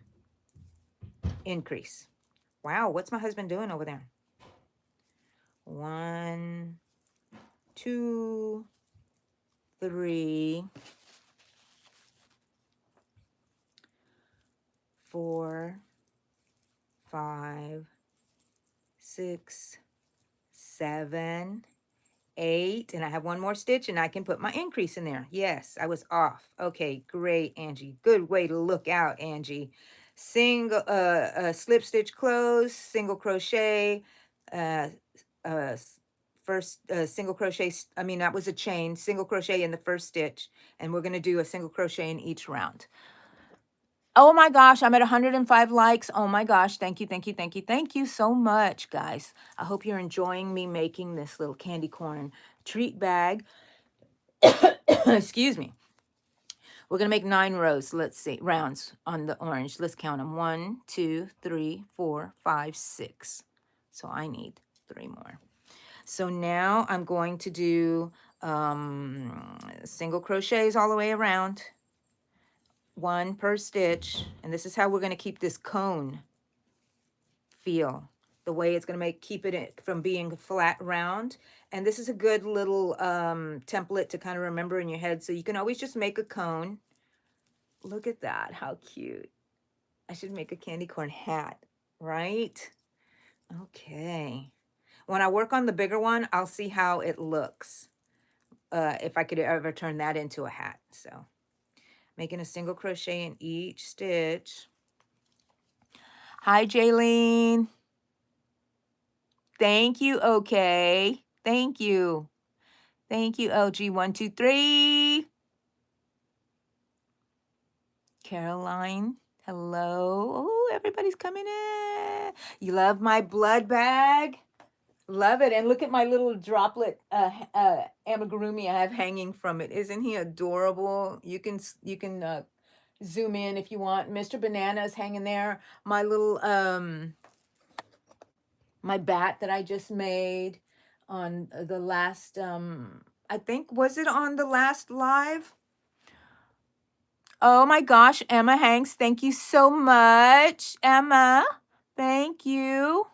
Increase. Wow, what's my husband doing over there? 1, 2, 3, 4, 5, 6, 7, 8, and I have 1 more stitch and I can put my increase in there. Yes, I was off. Okay, great, Angie. Good way to look out, Angie. Single slip stitch close, single crochet, uh, first single crochet, I mean that was a chain, single crochet in the first stitch, and we're going to do a single crochet in each round. Oh my gosh, I'm at 105 likes. Oh my gosh, thank you, thank you, thank you, thank you so much, guys. I hope you're enjoying me making this little candy corn treat bag. Excuse me. We're going to make 9 rows. Let's see, rounds on the orange. Let's count them. 1, 2, 3, 4, 5, 6. So I need 3 more. So now I'm going to do single crochets all the way around. 1 per stitch. And this is how we're going to keep this cone feel. The way it's going to keep it from being flat round. And this is a good little template to kind of remember in your head. So you can always just make a cone. Look at that. How cute. I should make a candy corn hat, right? Okay. When I work on the bigger one, I'll see how it looks. If I could ever turn that into a hat. So making a single crochet in each stitch. Hi, Jaylene. Thank you, okay. Thank you. Thank you, LG123. Caroline, hello. Oh, everybody's coming in. You love my blood bag? Love it. And look at my little droplet amigurumi I have hanging from it. Isn't he adorable? You can zoom in if you want. Mr. Banana is hanging there. My little my bat that I just made on the last I think, was it on the last live? Oh my gosh, Emma Hanks, thank you so much. Emma, thank you.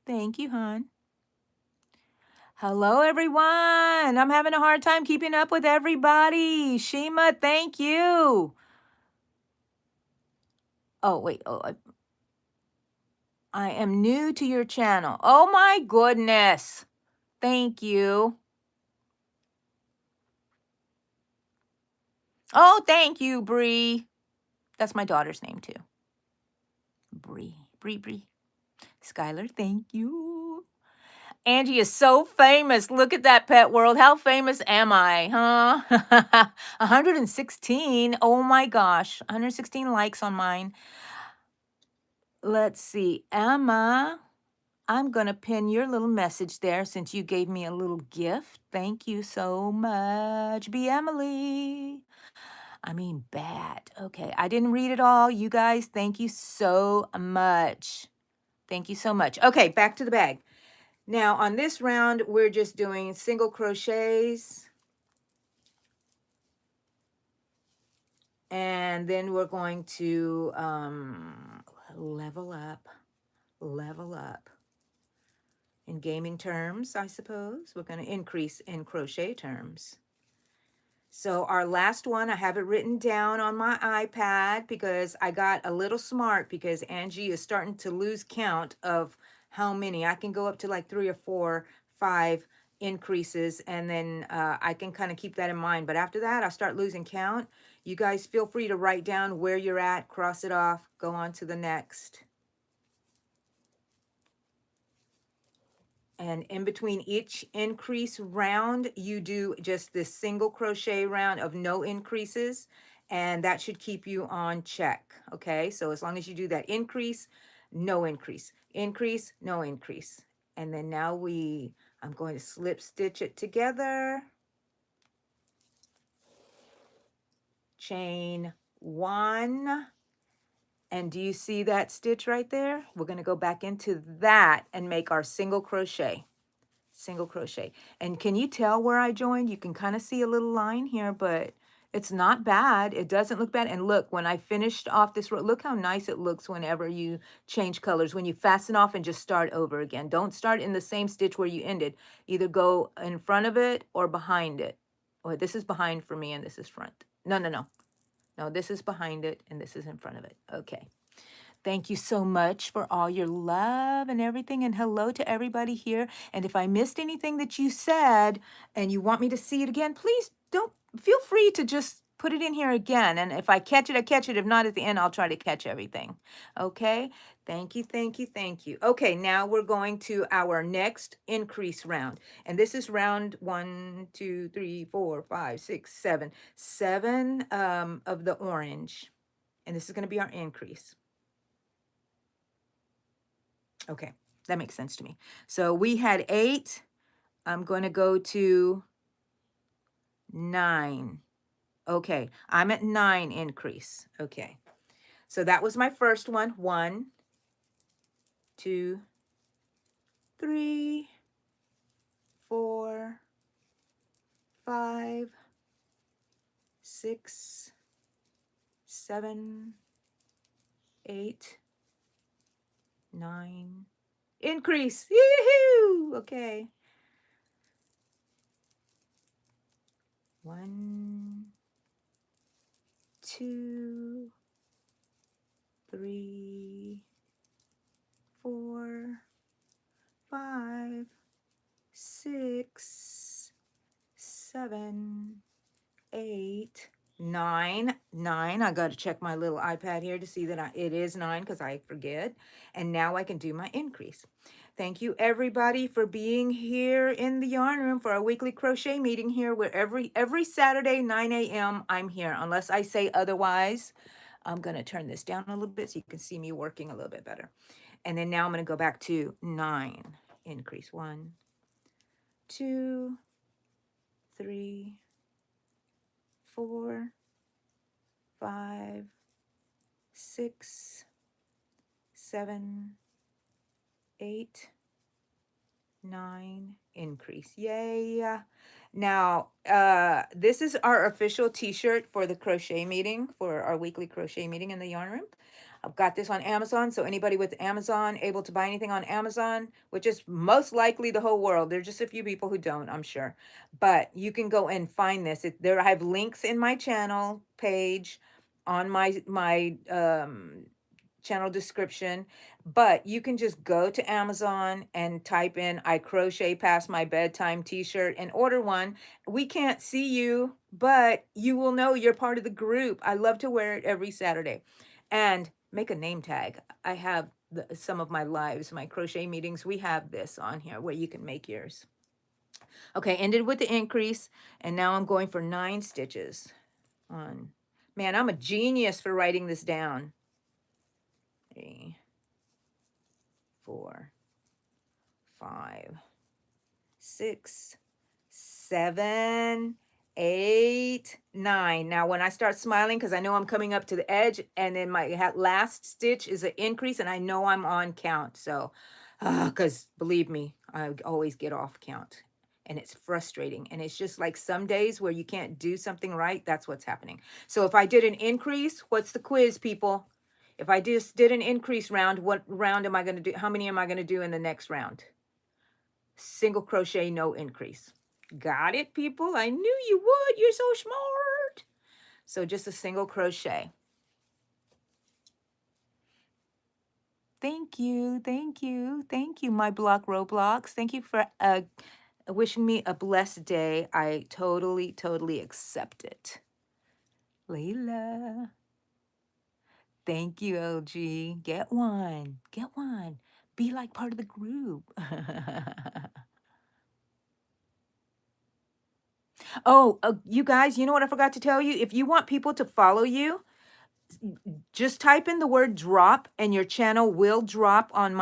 Thank you, hon. Hello, everyone. I'm having a hard time keeping up with everybody. Shima, thank you. Oh, wait. Oh, I am new to your channel. Oh, my goodness. Thank you. Oh, thank you, Bree. That's my daughter's name, too. Bree. Skylar, thank you. Angie is so famous. Look at that, Pet World. How famous am I, huh? 116. Oh my gosh. 116 likes on mine. Let's see. Emma, I'm going to pin your little message there since you gave me a little gift. Thank you so much. Be Emily. I mean, bad. Okay. I didn't read it all. You guys, thank you so much. Thank you so much. Okay, back to the bag. Now on this round, we're just doing single crochets. And then we're going to level up. In gaming terms, I suppose. We're going to increase in crochet terms. So our last one, I have it written down on my iPad because I got a little smart because Angie is starting to lose count of how many. I can go up to like 3 or 4, 5 increases, and then I can kind of keep that in mind. But after that, I'll start losing count. You guys feel free to write down where you're at, cross it off, go on to the next. And in between each increase round, you do just this single crochet round of no increases, and that should keep you on check. Okay, so as long as you do that increase, no increase, increase, no increase. And then now I'm going to slip stitch it together, chain 1. And do you see that stitch right there? We're going to go back into that and make our single crochet. Single crochet. And can you tell where I joined? You can kind of see a little line here, but it's not bad. It doesn't look bad. And look, when I finished off this row, look how nice it looks whenever you change colors, when you fasten off and just start over again. Don't start in the same stitch where you ended. Either go in front of it or behind it. Oh, this is behind for me and this is front. No, no, no. No, this is behind it and this is in front of it. Okay. Thank you so much for all your love and everything. And hello to everybody here. And if I missed anything that you said and you want me to see it again, please don't feel free to just put it in here again. And if I catch it, I catch it. If not, at the end, I'll try to catch everything. Okay. Thank you. Thank you. Thank you. Okay. Now we're going to our next increase round. And this is round 1, 2, 3, 4, 5, 6, 7. 7 of the orange. And this is going to be our increase. Okay, that makes sense to me. So we had 8. I'm going to go to 9. Okay, I'm at 9 increase. Okay, so that was my first one. 1, 2, 3, 4, 5, 6, 7, 8, 9. Increase. Yoo-hoo! Okay. 1, 2, 3, 4, 5, 6, 7, 8, 9. 9. I got to check my little iPad here to see that it is 9 because I forget. And now I can do my increase. Thank you everybody for being here in the yarn room for our weekly crochet meeting here, where every Saturday 9 a.m. I'm here, unless I say otherwise. I'm going to turn this down a little bit so you can see me working a little bit better. And then now I'm going to go back to 9. Increase. 1, 2, 3, 4, 5, 6, 7, 8, 9. Increase. Yay. Now, this is our official t-shirt for the crochet meeting, for our weekly crochet meeting in the yarn room. I've got this on Amazon, so anybody with Amazon able to buy anything on Amazon, which is most likely the whole world. There's just a few people who don't, I'm sure. But you can go and find this. I have links in my channel page, on my channel description, but you can just go to Amazon and type in "I crochet past my bedtime t-shirt" and order one. We can't see you, but you will know you're part of the group. I love to wear it every Saturday. And make a name tag. I have some of my lives, my crochet meetings, we have this on here where you can make yours. Okay, ended with the increase, and now I'm going for 9 stitches on. Man, I'm a genius for writing this down. 3, 4, 5, 6, 7, 8, 9. Now, when I start smiling, because I know I'm coming up to the edge, and then my last stitch is an increase, and I know I'm on count. So, because believe me, I always get off count, and it's frustrating. And it's just like some days where you can't do something right. That's what's happening. So if I did an increase, what's the quiz, people? If I just did an increase round, what round am I going to do? How many am I going to do in the next round? Single crochet, no increase. Got it, people? I knew you would. You're so smart. So just a single crochet. Thank you, thank you, thank you, my block Roblox. Thank you for wishing me a blessed day. I totally, totally accept it. Layla. Thank you, LG. Get one. Get one. Be like part of the group. Oh, you guys, you know what I forgot to tell you? If you want people to follow you, just type in the word drop and your channel will drop on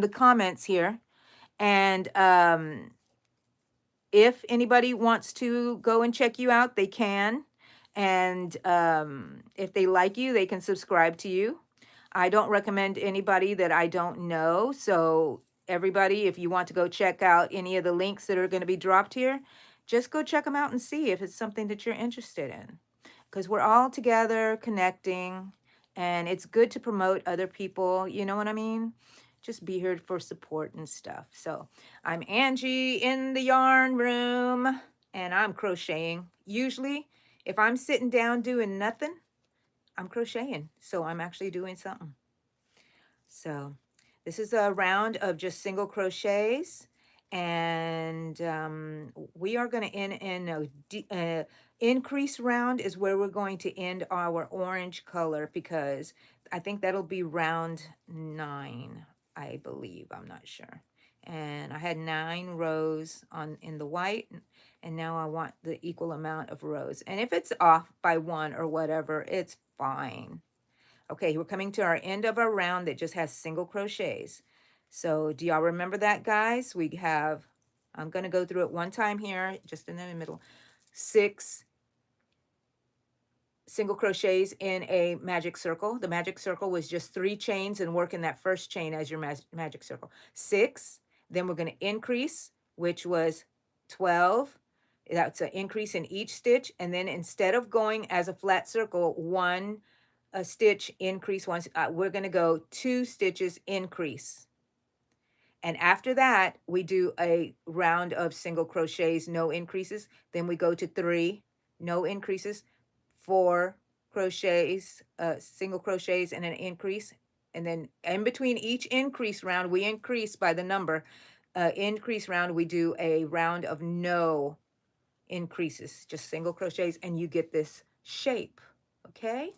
the comments here. And if anybody wants to go and check you out, they can. And if they like you, they can subscribe to you. I don't recommend anybody that I don't know. So everybody, if you want to go check out any of the links that are going to be dropped here, just go check them out and see if it's something that you're interested in. Because we're all together connecting, and it's good to promote other people. You know what I mean? Just be here for support and stuff. So I'm Angie in the yarn room, and I'm crocheting. Usually, if I'm sitting down doing nothing, I'm crocheting. So I'm actually doing something. So this is a round of just single crochets. And we are going to end in a increase round is where we're going to end our orange color, because I think that'll be round 9, I believe. I'm not sure. And I had 9 rows in the white, and now I want the equal amount of rows. And if it's off by 1 or whatever, it's fine. Okay, we're coming to our end of our round that just has single crochets. So do y'all remember that, guys? We have, I'm going to go through it one time here, just in the middle. 6 single crochets in a magic circle. The magic circle was just 3 chains, and work in that first chain as your magic circle. 6, then we're going to increase, which was 12. That's an increase in each stitch. And then instead of going as a flat circle, 1 a stitch increase, we're going to go 2 stitches increase. And after that, we do a round of single crochets, no increases. Then we go to 3, no increases, 4 crochets, single crochets, and an increase. And then in between each increase round, we increase by the number. Increase round, we do a round of no increases, just single crochets, and you get this shape. Okay?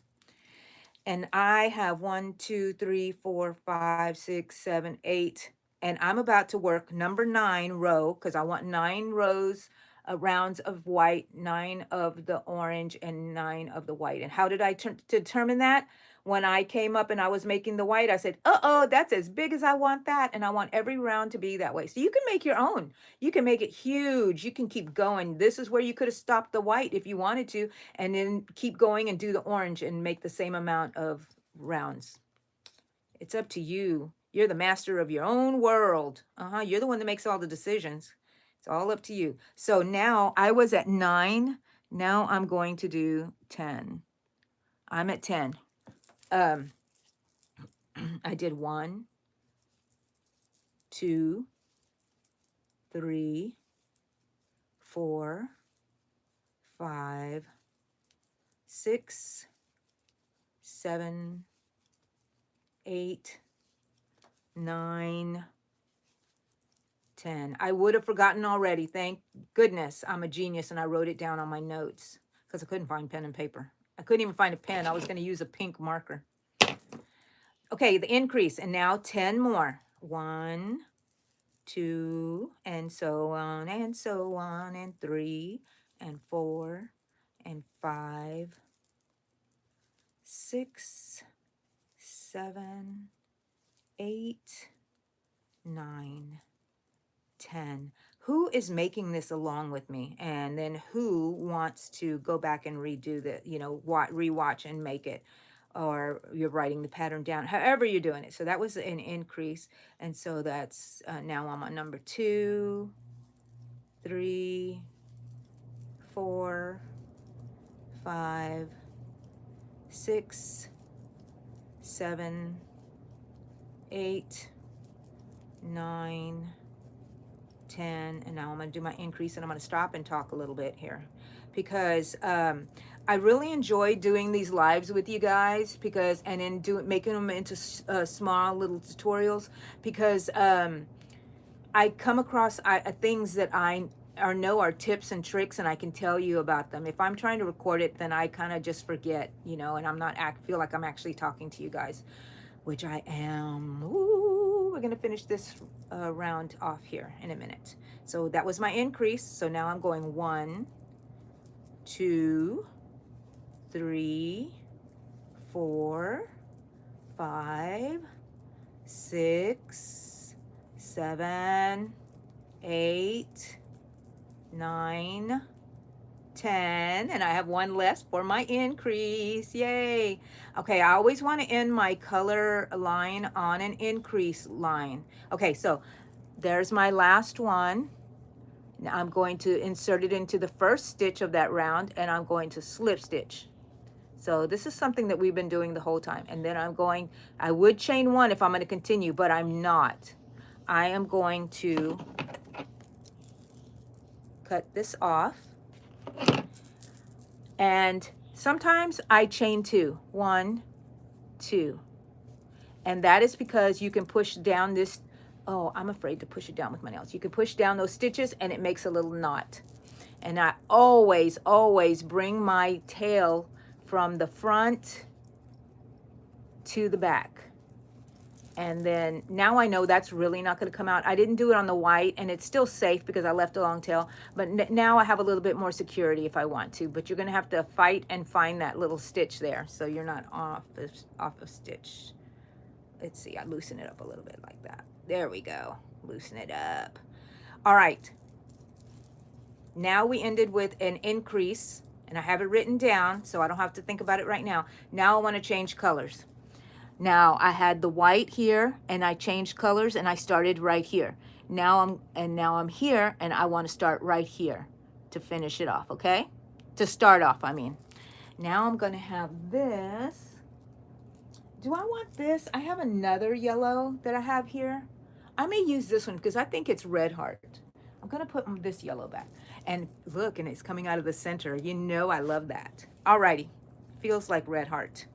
And I have 1, 2, 3, 4, 5, 6, 7, 8. And I'm about to work number 9 row, because I want 9 rows, rounds of white, 9 of the orange, and 9 of the white. And how did I determine that? When I came up and I was making the white, I said, uh-oh, that's as big as I want that. And I want every round to be that way. So you can make your own. You can make it huge. You can keep going. This is where you could have stopped the white if you wanted to, and then keep going and do the orange and make the same amount of rounds. It's up to you. You're the master of your own world. You're the one that makes all the decisions. It's all up to you. So now I was at 9. Now I'm going to do 10. I'm at 10. I did 1, 2, 3, 4, 5, 6, 7, 8, 9, 10. I would have forgotten already. Thank goodness I'm a genius and I wrote it down on my notes, because I couldn't find pen and paper. I couldn't even find a pen. I was going to use a pink marker. Okay, the increase. And now 10 more. 1, 2, and so on, and so on, and 3, and 4, and 5, 6, 7, 8, 9, 10. Who is making this along with me? And then who wants to go back and redo the, rewatch and make it? Or you're writing the pattern down, however you're doing it. So that was an increase. And so that's, now I'm on number 2, 3, 4, 5, 6, 7, 8, 9, 10, and now I'm going to do my increase, and I'm going to stop and talk a little bit here because I really enjoy doing these lives with you guys because, and then making them into small little tutorials because I come across things that I know are tips and tricks, and I can tell you about them. If I'm trying to record it, then I kind of just forget, you know, and I'm not feel like I'm actually talking to you guys, which I am. Ooh, we're gonna finish this round off here in a minute. So that was my increase. So now I'm going 1, 2, 3, 4, 5, 6, 7, 8, 9, 10, and I have one less for my increase. Yay. Okay, I always want to end my color line on an increase line. Okay, so there's my last one. Now I'm going to insert it into the first stitch of that round, and I'm going to slip stitch. So this is something that we've been doing the whole time. And then I would chain 1 if I'm going to continue, but I'm not. I am going to cut this off, and sometimes I chain 2, 1, 2, and that is because you can push down this. Oh, I'm afraid to push it down with my nails. You can push down those stitches and it makes a little knot. And I always bring my tail from the front to the back. And then now I know that's really not going to come out. I didn't do it on the white, and it's still safe because I left a long tail. But now I have a little bit more security if I want to. But you're going to have to fight and find that little stitch there, so you're not off a stitch. Let's see. I loosen it up a little bit like that. There we go. Loosen it up. All right. Now we ended with an increase, and I have it written down, so I don't have to think about it right now. Now I want to change colors. Now I had the white here, and I changed colors, and I started right here. Now I'm here, and I want to start right here to finish it off, okay? To start off, I mean. Now I'm going to have this. Do I want this? I have another yellow that I have here. I may use this one because I think it's Red Heart. I'm going to put this yellow back. And look, and it's coming out of the center. You know I love that. Alrighty. Feels like Red Heart.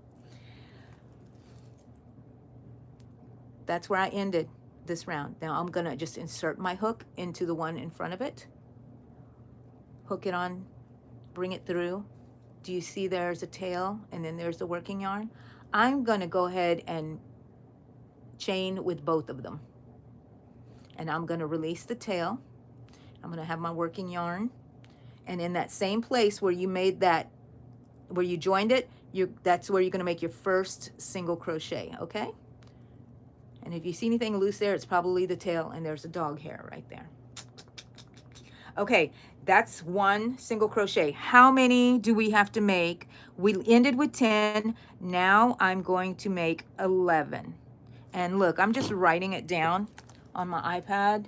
That's where I ended this round. Now I'm gonna just insert my hook into the one in front of it. Hook it on, bring it through. Do you see there's a tail and then there's the working yarn? I'm gonna go ahead and chain with both of them. And I'm gonna release the tail. I'm gonna have my working yarn. And in that same place where you made that, where you joined it, that's where you're gonna make your first single crochet, okay? And if you see anything loose there, it's probably the tail, and there's a dog hair right there. Okay, that's one single crochet. How many do we have to make? We ended with 10. Now I'm going to make 11. And look, I'm just writing it down on my iPad.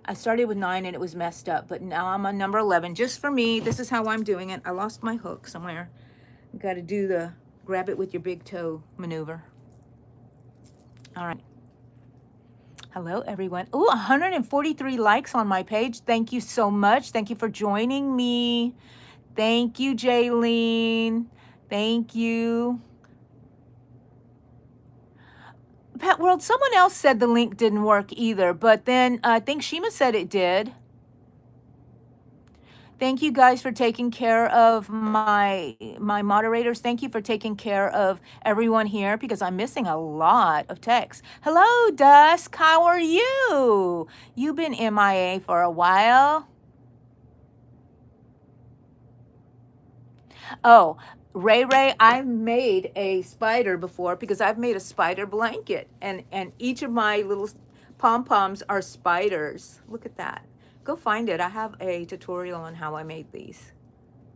I started with 9 and it was messed up, but now I'm on number 11. Just for me, this is how I'm doing it. I lost my hook somewhere. You got to do the grab it with your big toe maneuver. All right. Hello, everyone. Oh, 143 likes on my page. Thank you so much. Thank you for joining me. Thank you, Jaylene. Thank you. Pet World, someone else said the link didn't work either, but then I think Shima said it did. Thank you guys for taking care of my moderators. Thank you for taking care of everyone here because I'm missing a lot of texts. Hello, Dusk. How are you? You've been MIA for a while. Oh, Ray, I've made a spider before because I've made a spider blanket. And each of my little pom-poms are spiders. Look at that. Go find it. I have a tutorial on how I made these.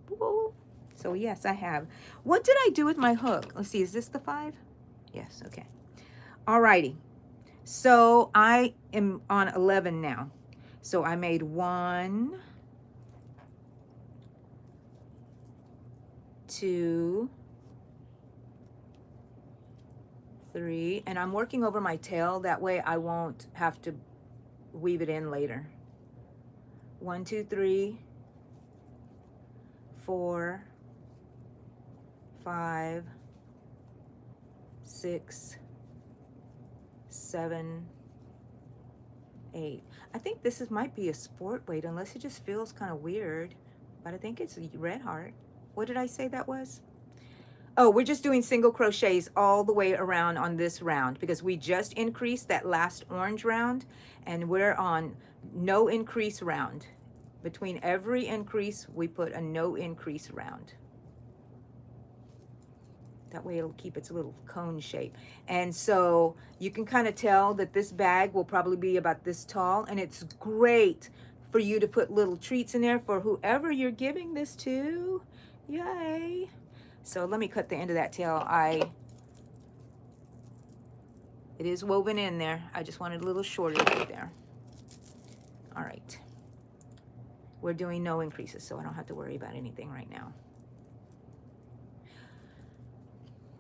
Woo. So yes, I have. What did I do with my hook? Let's see, is this the 5? Yes, okay. Alrighty. So I am on 11 now. So I made 1, 2, 3, and I'm working over my tail. That way I won't have to weave it in later. 1, 2, 3, 4, 5, 6, 7, 8. I think this might be a sport weight, unless it just feels kind of weird. But I think it's a red heart. What did I say that was? Oh, we're just doing single crochets all the way around on this round because we just increased that last orange round and we're on no increase round. Between every increase, we put a no increase round. That way it'll keep its little cone shape. And so you can kind of tell that this bag will probably be about this tall, and it's great for you to put little treats in there for whoever you're giving this to. Yay. So let me cut the end of that tail. It is woven in there. I just wanted a little shorter right there. All right. We're doing no increases, so I don't have to worry about anything right now.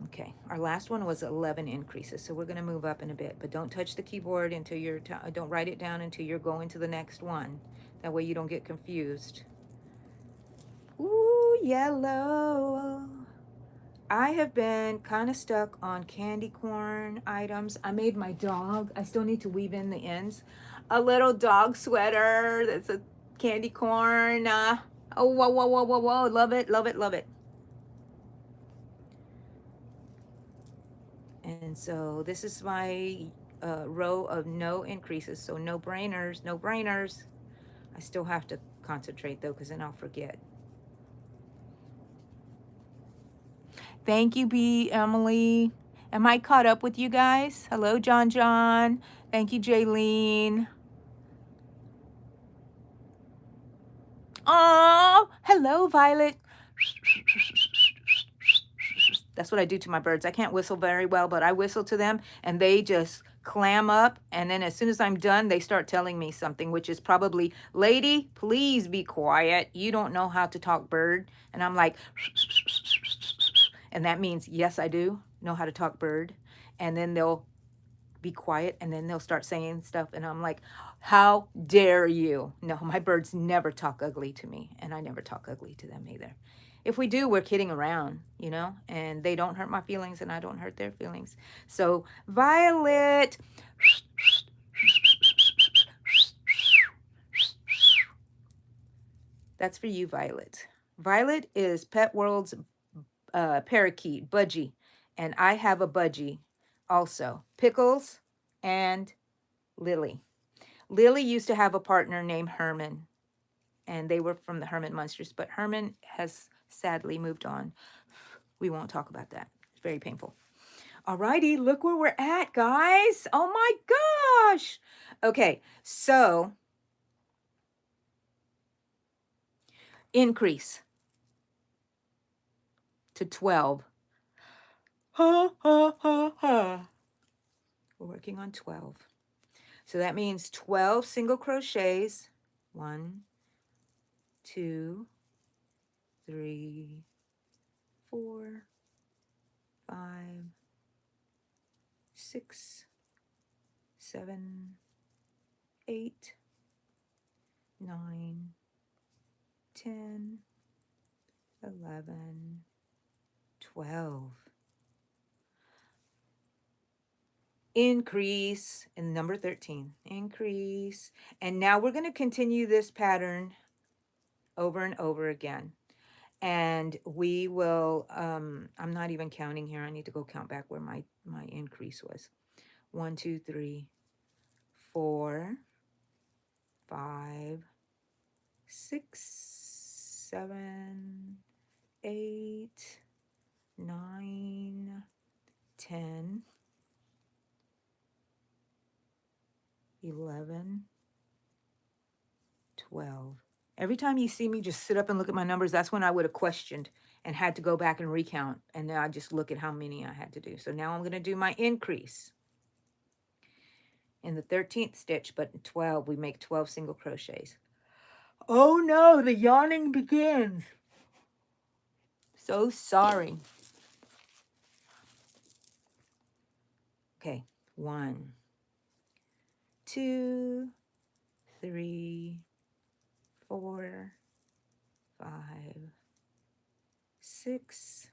Okay, our last one was 11 increases, so we're going to move up in a bit, but don't touch the keyboard until you're, don't write it down until you're going to the next one. That way you don't get confused. Ooh, yellow. I have been kind of stuck on candy corn items. I made my dog, I still need to weave in the ends, a little dog sweater that's a candy corn. Oh, whoa, whoa, whoa, whoa, whoa. Love it, love it, love it. And so this is my row of no increases. So no brainers, no brainers. I still have to concentrate though, because then I'll forget. Thank you, B. Emily. Am I caught up with you guys? Hello, John John. Thank you, Jaylene. Oh, hello, Violet. That's what I do to my birds. I can't whistle very well, but I whistle to them and they just clam up. And then as soon as I'm done, they start telling me something, which is probably, lady, please be quiet. You don't know how to talk bird. And I'm like, and that means, yes, I do know how to talk bird. And then they'll be quiet and then they'll start saying stuff. And I'm like, how dare you? No, my birds never talk ugly to me. And I never talk ugly to them either. If we do, we're kidding around, you know, and they don't hurt my feelings and I don't hurt their feelings. So Violet, that's for you, Violet. Violet is Pet World's parakeet, Budgie, and I have a Budgie also, Pickles and Lily. Lily used to have a partner named Herman, and they were from the Herman Munsters, but Herman has sadly moved on. We won't talk about that. It's very painful. All righty, look where we're at, guys. Oh my gosh. Okay, so increase to 12. Ha, ha, ha, ha. We're working on 12. So that means 12 single crochets. 1, 2, 3, 4, 5, 6, 7, 8, 9, 10, 11, 12. Increase in number 13. Increase. And now we're going to continue this pattern over and over again. And we will, I'm not even counting here. I need to go count back where my increase was. 1, 2, 3, 4, 5, 6, 7, 8, 9, 10, 11, 12. Every time you see me just sit up and look at my numbers, that's when I would have questioned and had to go back and recount. And now I just look at how many I had to do. So now I'm going to do my increase. In the 13th stitch, but in 12, we make 12 single crochets. Oh no, the yawning begins. So sorry. Okay, 1, 2, 3, 4, 5, 6,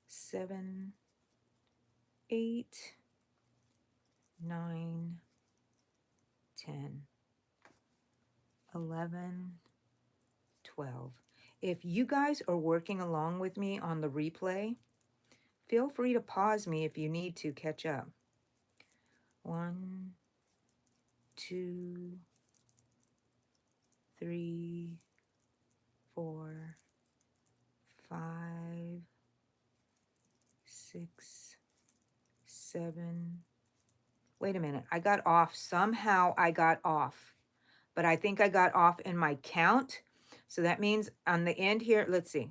7, 8, 9, 10, 11, 12. If you guys are working along with me on the replay, feel free to pause me if you need to catch up. 1, 2, 3, 4, 5, 6, 7. Wait a minute. I got off. Somehow I got off. But I think I got off in my count. So that means on the end here, let's see.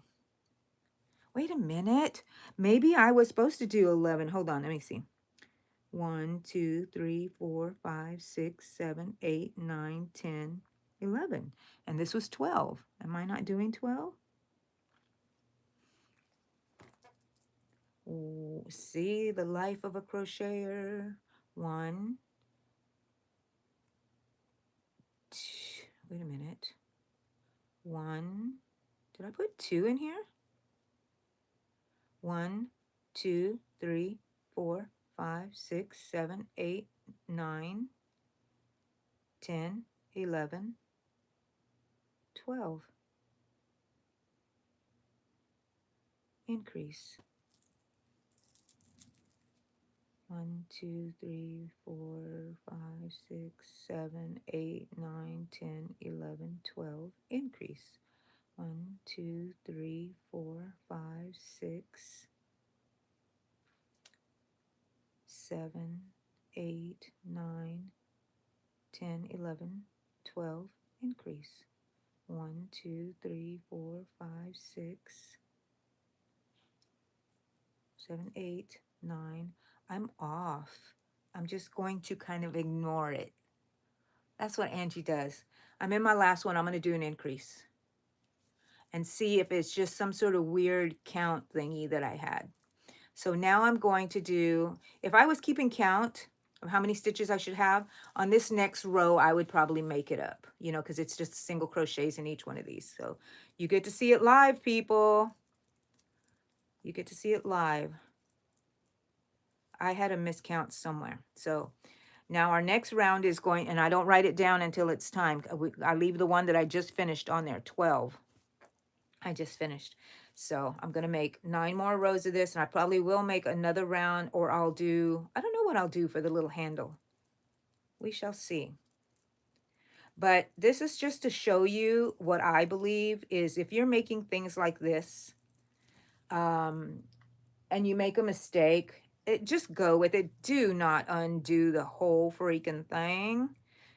Wait a minute. Maybe I was supposed to do 11. Hold on. Let me see. 1, 2, 3, 4, 5, 6, 7, 8, 9, 10, 11. And this was 12. Am I not doing 12? Oh, see the life of a crocheter. 1, 2, wait a minute. 1, did I put 2 in here? 1, 2, 3, 4, 5, 6, 7, 8, 9, 10, 11, 12. Increase. 1, 2, 3, 4, 5, 6, 7, 8, 9, 10, 11, 12. Increase. 1, 2, 3, 4, 5, 6, 7, 8, 9, 10, 11, 12. Increase. 1, 2, 3, 4, 5, 6, 7, 8, 9. I'm off. I'm just going to kind of ignore it. That's what Angie does. I'm in my last one. I'm going to do an increase and see if it's just some sort of weird count thingy that I had. So now I'm going to do, if I was keeping count of how many stitches I should have, on this next row, I would probably make it up, you know, because it's just single crochets in each one of these. So you get to see it live, people. You get to see it live. I had a miscount somewhere. So now our next round is going, and I don't write it down until it's time. I leave the one that I just finished on there, 12. I just finished. So I'm going to make 9 more rows of this, and I probably will make another round, or I'll do, I don't know what I'll do for the little handle. We shall see. But this is just to show you what I believe is if you're making things like this, and you make a mistake, just go with it. Do not undo the whole freaking thing.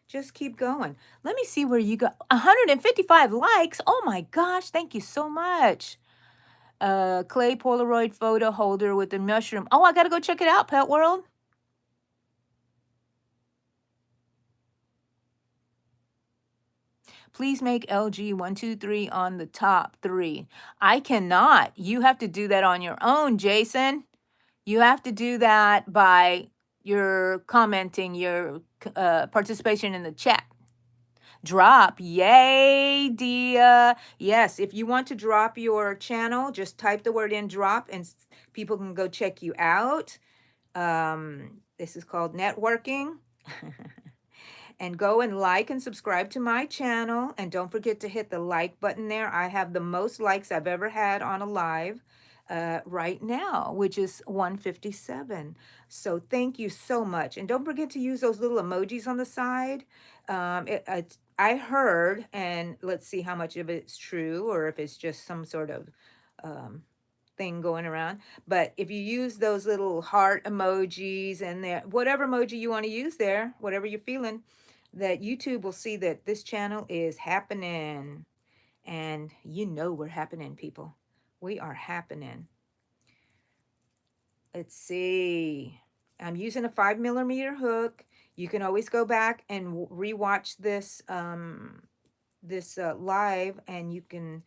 Just keep going. Let me see where you got 155 likes. Oh my gosh, thank you so much. Clay Polaroid photo holder with the mushroom. Oh, I gotta go check it out, Pet World. Please make LG 123 on the top 3. I cannot. You have to do that on your own, Jason. You have to do that by your commenting, your participation in the chat. Drop, yay, Dia. Yes, if you want to drop your channel, just type the word in drop and people can go check you out. This is called networking. And go and like and subscribe to my channel. And don't forget to hit the like button there. I have the most likes I've ever had on a live right now, which is 157. So thank you so much. And don't forget to use those little emojis on the side. I heard, and let's see how much of it's true or if it's just some sort of thing going around. But if you use those little heart emojis and whatever emoji you want to use there, whatever you're feeling, that YouTube will see that this channel is happening. And you know we're happening, people. We are happening. Let's see. I'm using a 5mm hook. You can always go back and rewatch this live, and you can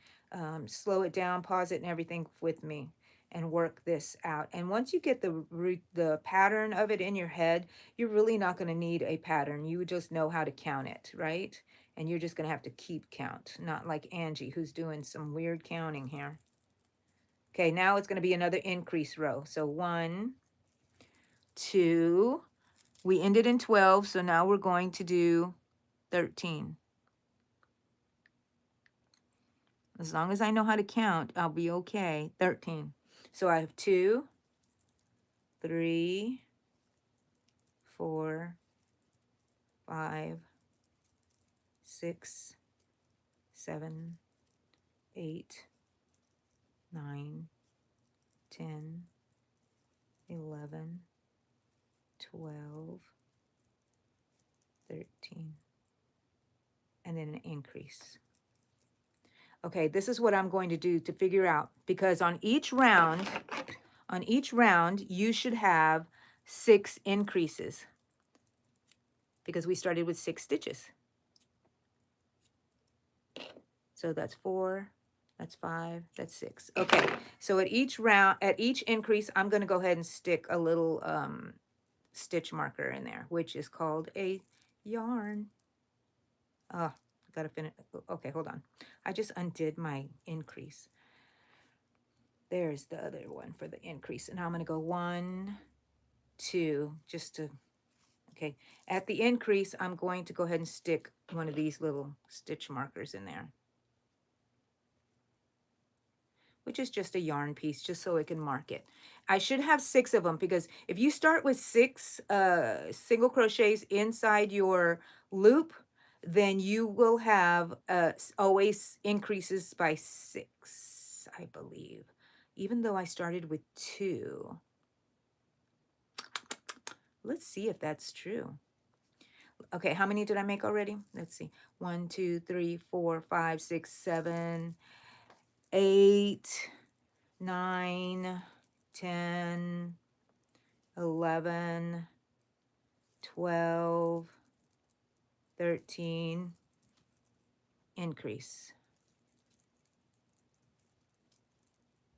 slow it down, pause it, and everything with me, and work this out. And once you get the pattern of it in your head, you're really not going to need a pattern. You just know how to count it, right? And you're just going to have to keep count, not like Angie, who's doing some weird counting here. Okay, now it's going to be another increase row. So 1, 2, we ended in 12, so now we're going to do 13. As long as I know how to count, I'll be okay. 13. So I have 2, 3, 4, 5, 6, 7, 8, 9, 10, 11, 12, 13, and then an increase. Okay, this is what I'm going to do to figure out, because on each round, you should have 6 increases, because we started with 6 stitches. So that's 4, that's 5, that's 6. Okay, so at each round, at each increase, I'm going to go ahead and stick a little stitch marker in there, which is called a yarn. Oh, gotta finish. Okay, hold on. I just undid my increase. There's the other one for the increase. And now I'm going to go 1, 2, just to, okay. At the increase, I'm going to go ahead and stick one of these little stitch markers in there, which is just a yarn piece, just so it can mark it. I should have 6 of them, because if you start with 6 single crochets inside your loop, then you will have always increases by 6, I believe. Even though I started with 2. Let's see if that's true. Okay, how many did I make already? Let's see. 1, 2, 3, 4, 5, 6, 7, 8, 9, 10, 11, 12, 13, increase.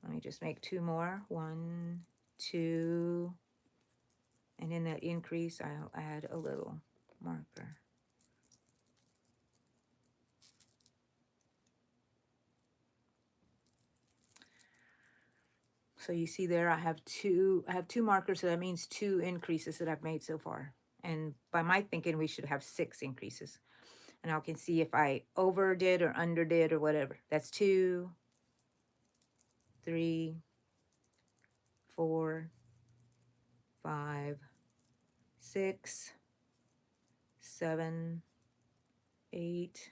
Let me just make 2 more. 1, 2, and in that increase, I'll add a little marker. So you see there, I have two markers, so that means 2 increases that I've made so far. And by my thinking, we should have 6 increases. And I can see if I overdid or underdid or whatever. That's 2, 3, 4, 5, 6, 7, 8,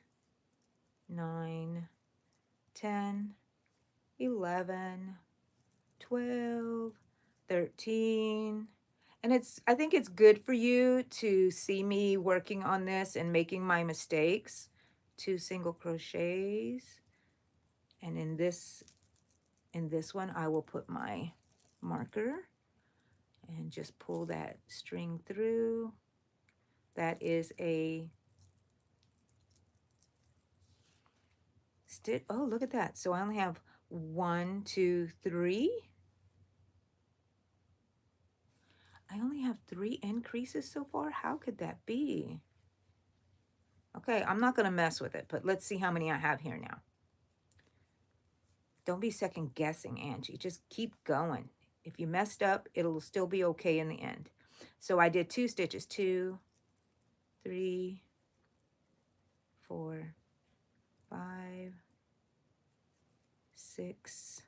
9, 10, 11, 12, 13. And I think it's good for you to see me working on this and making my mistakes. 2 single crochets. And in this one, I will put my marker and just pull that string through. That is a stitch. Oh, look at that. So I only have 1, 2, 3. I only have 3 increases so far. How could that be? Okay, I'm not going to mess with it, but let's see how many I have here now. Don't be second guessing, Angie. Just keep going. If you messed up, it'll still be okay in the end. So I did 2 stitches. 2, 3, 4, 5, 6,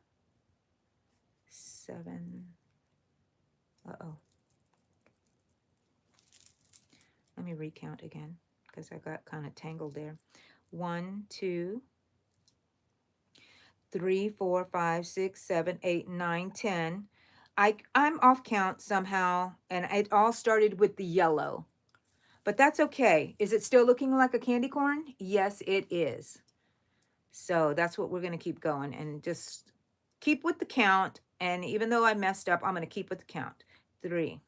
7. Uh-oh. Let me recount again, because I got kind of tangled there. 1, 2, 3, 4, 5, 6, 7, 8, 9, 10. I'm off count somehow, and it all started with the yellow. But that's okay. Is it still looking like a candy corn? Yes, it is. So that's what we're going to keep going, and just keep with the count. And even though I messed up, I'm going to keep with the count. 3,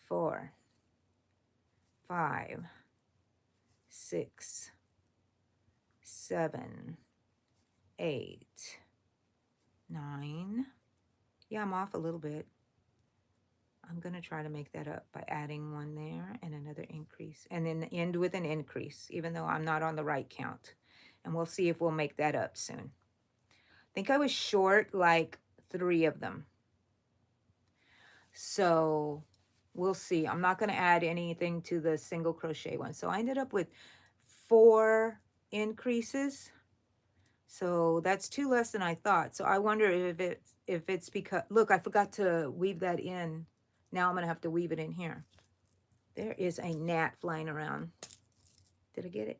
4, 5, 6, 7, 8, 9. Yeah, I'm off a little bit. I'm going to try to make that up by adding one there and another increase, and then end with an increase, even though I'm not on the right count. And we'll see if we'll make that up soon. I think I was short like 3 of them. So we'll see. I'm not going to add anything to the single crochet one. So I ended up with 4 increases. So that's 2 less than I thought. So I wonder if it's because, look, I forgot to weave that in. Now I'm going to have to weave it in here. There is a gnat flying around. Did I get it?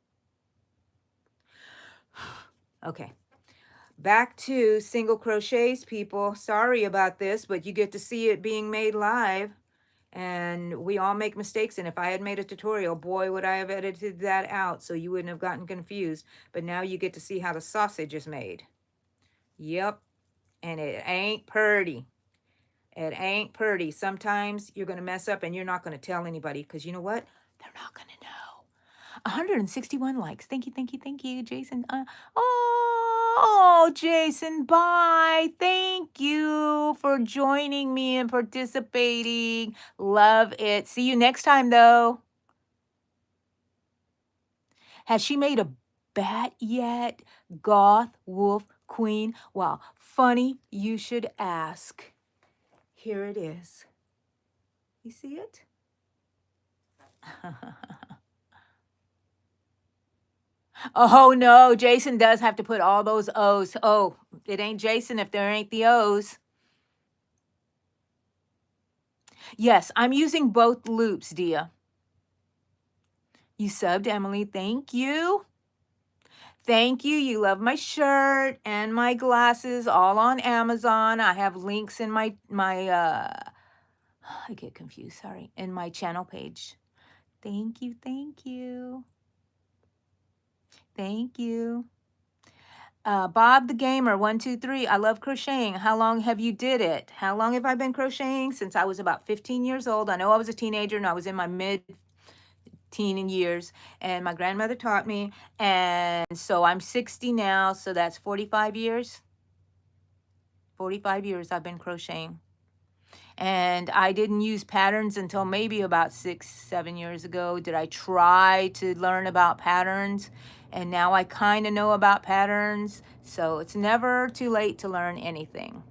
Okay. Back to single crochets, people. Sorry about this, but you get to see it being made live. And we all make mistakes. And if I had made a tutorial, boy, would I have edited that out so you wouldn't have gotten confused. But now you get to see how the sausage is made. Yep. And it ain't pretty. It ain't pretty. Sometimes you're going to mess up and you're not going to tell anybody because you know what? They're not going to know. 161 likes. Thank you, thank you, thank you, Jason. Oh, Jason, bye. Thank you for joining me and participating. Love it. See you next time, though. Has she made a bat yet? Goth, wolf, queen. Wow, funny you should ask. Here it is. You see it? Oh, no, Jason does have to put all those O's. Oh, it ain't Jason if there ain't the O's. Yes, I'm using both loops, Dia. You subbed, Emily. Thank you. Thank you. You love my shirt and my glasses, all on Amazon. I have links in my I get confused, sorry, in my channel page. Thank you, thank you. Thank you. Bob the Gamer, 123. I love crocheting. How long have you did it? How long have I been crocheting? Since I was about 15 years old. I know I was a teenager and I was in my mid-teen years, and my grandmother taught me. And so I'm 60 now, so that's 45 years. 45 years I've been crocheting. And I didn't use patterns until maybe about 6-7 years ago. Did I try to learn about patterns? And now I kind of know about patterns. So it's never too late to learn anything.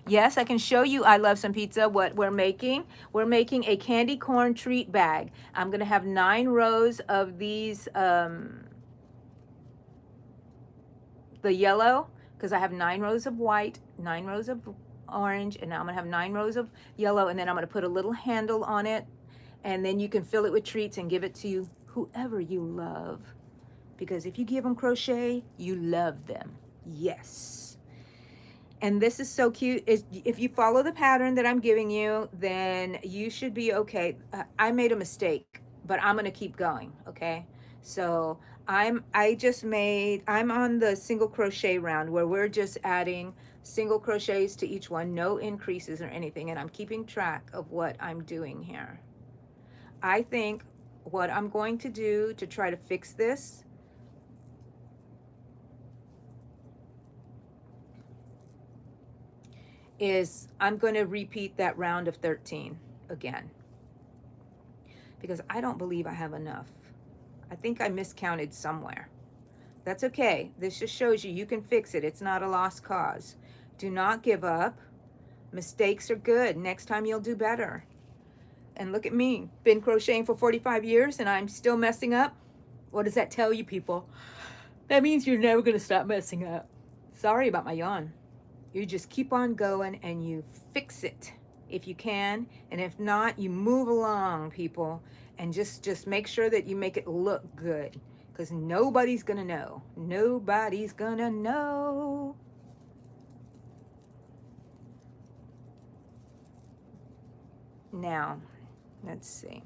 Yes, I can show you I Love Some Pizza what we're making. We're making a candy corn treat bag. I'm going to have 9 rows of these, the yellow, because I have 9 rows of white, 9 rows of orange, and now I'm gonna have 9 rows of yellow, and then I'm gonna put a little handle on it, and then you can fill it with treats and give it to whoever you love, because if you give them crochet, you love them. Yes. And this is so cute. If you follow the pattern that I'm giving you, then you should be okay. I made a mistake, but I'm gonna keep going, okay? So I'm on the single crochet round where we're just adding single crochets to each one, no increases or anything, and I'm keeping track of what I'm doing here. I think what I'm going to do to try to fix this is I'm going to repeat that round of 13 again, because I don't believe I have enough. I think I miscounted somewhere. That's okay. This just shows you can fix it. It's not a lost cause. Do not give up. Mistakes are good. Next time you'll do better. And look at me. Been crocheting for 45 years and I'm still messing up. What does that tell you, people? That means you're never going to stop messing up. Sorry about my yawn. You just keep on going and you fix it if you can. And if not, you move along, people. And just make sure that you make it look good. Because nobody's going to know. Nobody's going to know. Now, let's see.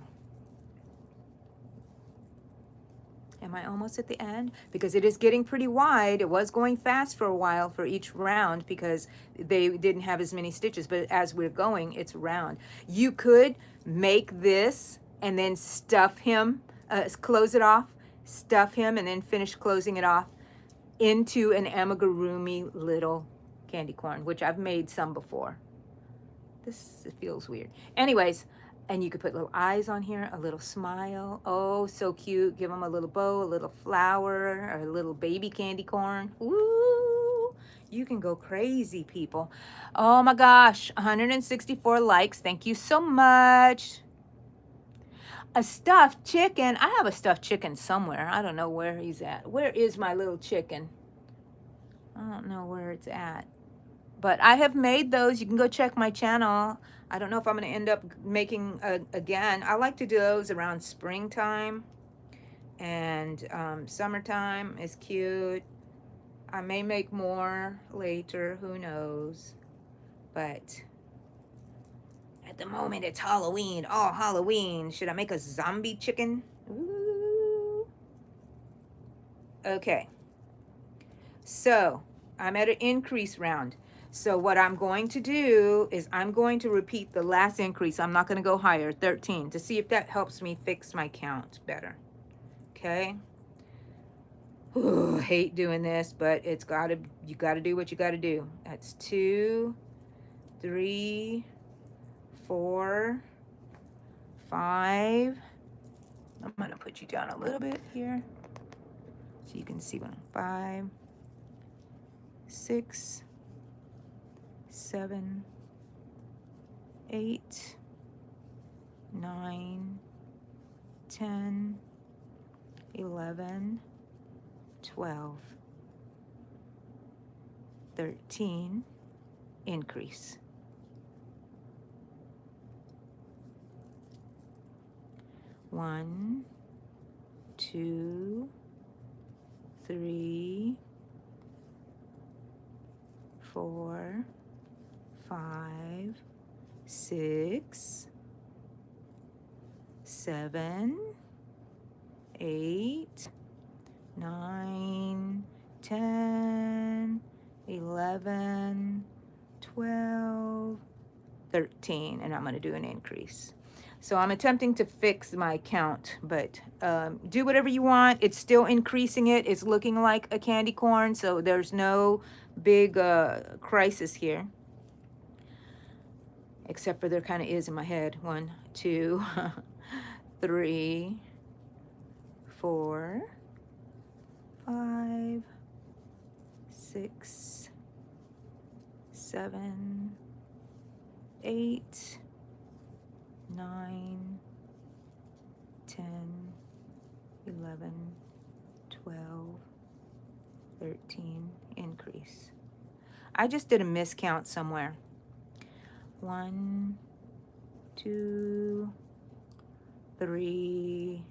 Am I almost at the end? Because it is getting pretty wide. It was going fast for a while for each round because they didn't have as many stitches. But as we're going, it's round. You could make this and then stuff him, close it off, stuff him, and then finish closing it off into an amigurumi little candy corn, which I've made some before. This, it feels weird. Anyways, and you could put little eyes on here, a little smile. Oh, so cute. Give them a little bow, a little flower, or a little baby candy corn. Woo! You can go crazy, people. Oh my gosh, 164 likes. Thank you so much. A stuffed chicken. I have a stuffed chicken somewhere. I don't know where he's at. Where is my little chicken? I don't know where it's at. But I have made those. You can go check my channel. I don't know if I'm going to end up making again. I like to do those around springtime, and summertime is cute. I may make more later. Who knows? But at the moment, it's Halloween. Oh, Halloween. Should I make a zombie chicken? Ooh. Okay. So I'm at an increase round. So what I'm going to do is I'm going to repeat the last increase. I'm not going to go higher, 13, to see if that helps me fix my count better. Okay. Ooh, I hate doing this, but it's gotta, you gotta do what you gotta do. That's 2, 3, 4, 5. I'm gonna put you down a little bit here so you can see one. 5, 6, 7, 8, 9, 10, 11, 12, 13, increase. 1, 2, 3, 4, 5, 6, 7, 8, 9, 10, 11, 12, 13, and I'm going to do an increase. So I'm attempting to fix my count, but do whatever you want. It's still increasing it. It's looking like a candy corn, so there's no big crisis here. Except for there kind of is in my head. 1, 2, 3, 4, 5, 6, 7, 8, 9, 10, 11, 12, 13, increase. I just did a miscount somewhere. 1, 2, 3,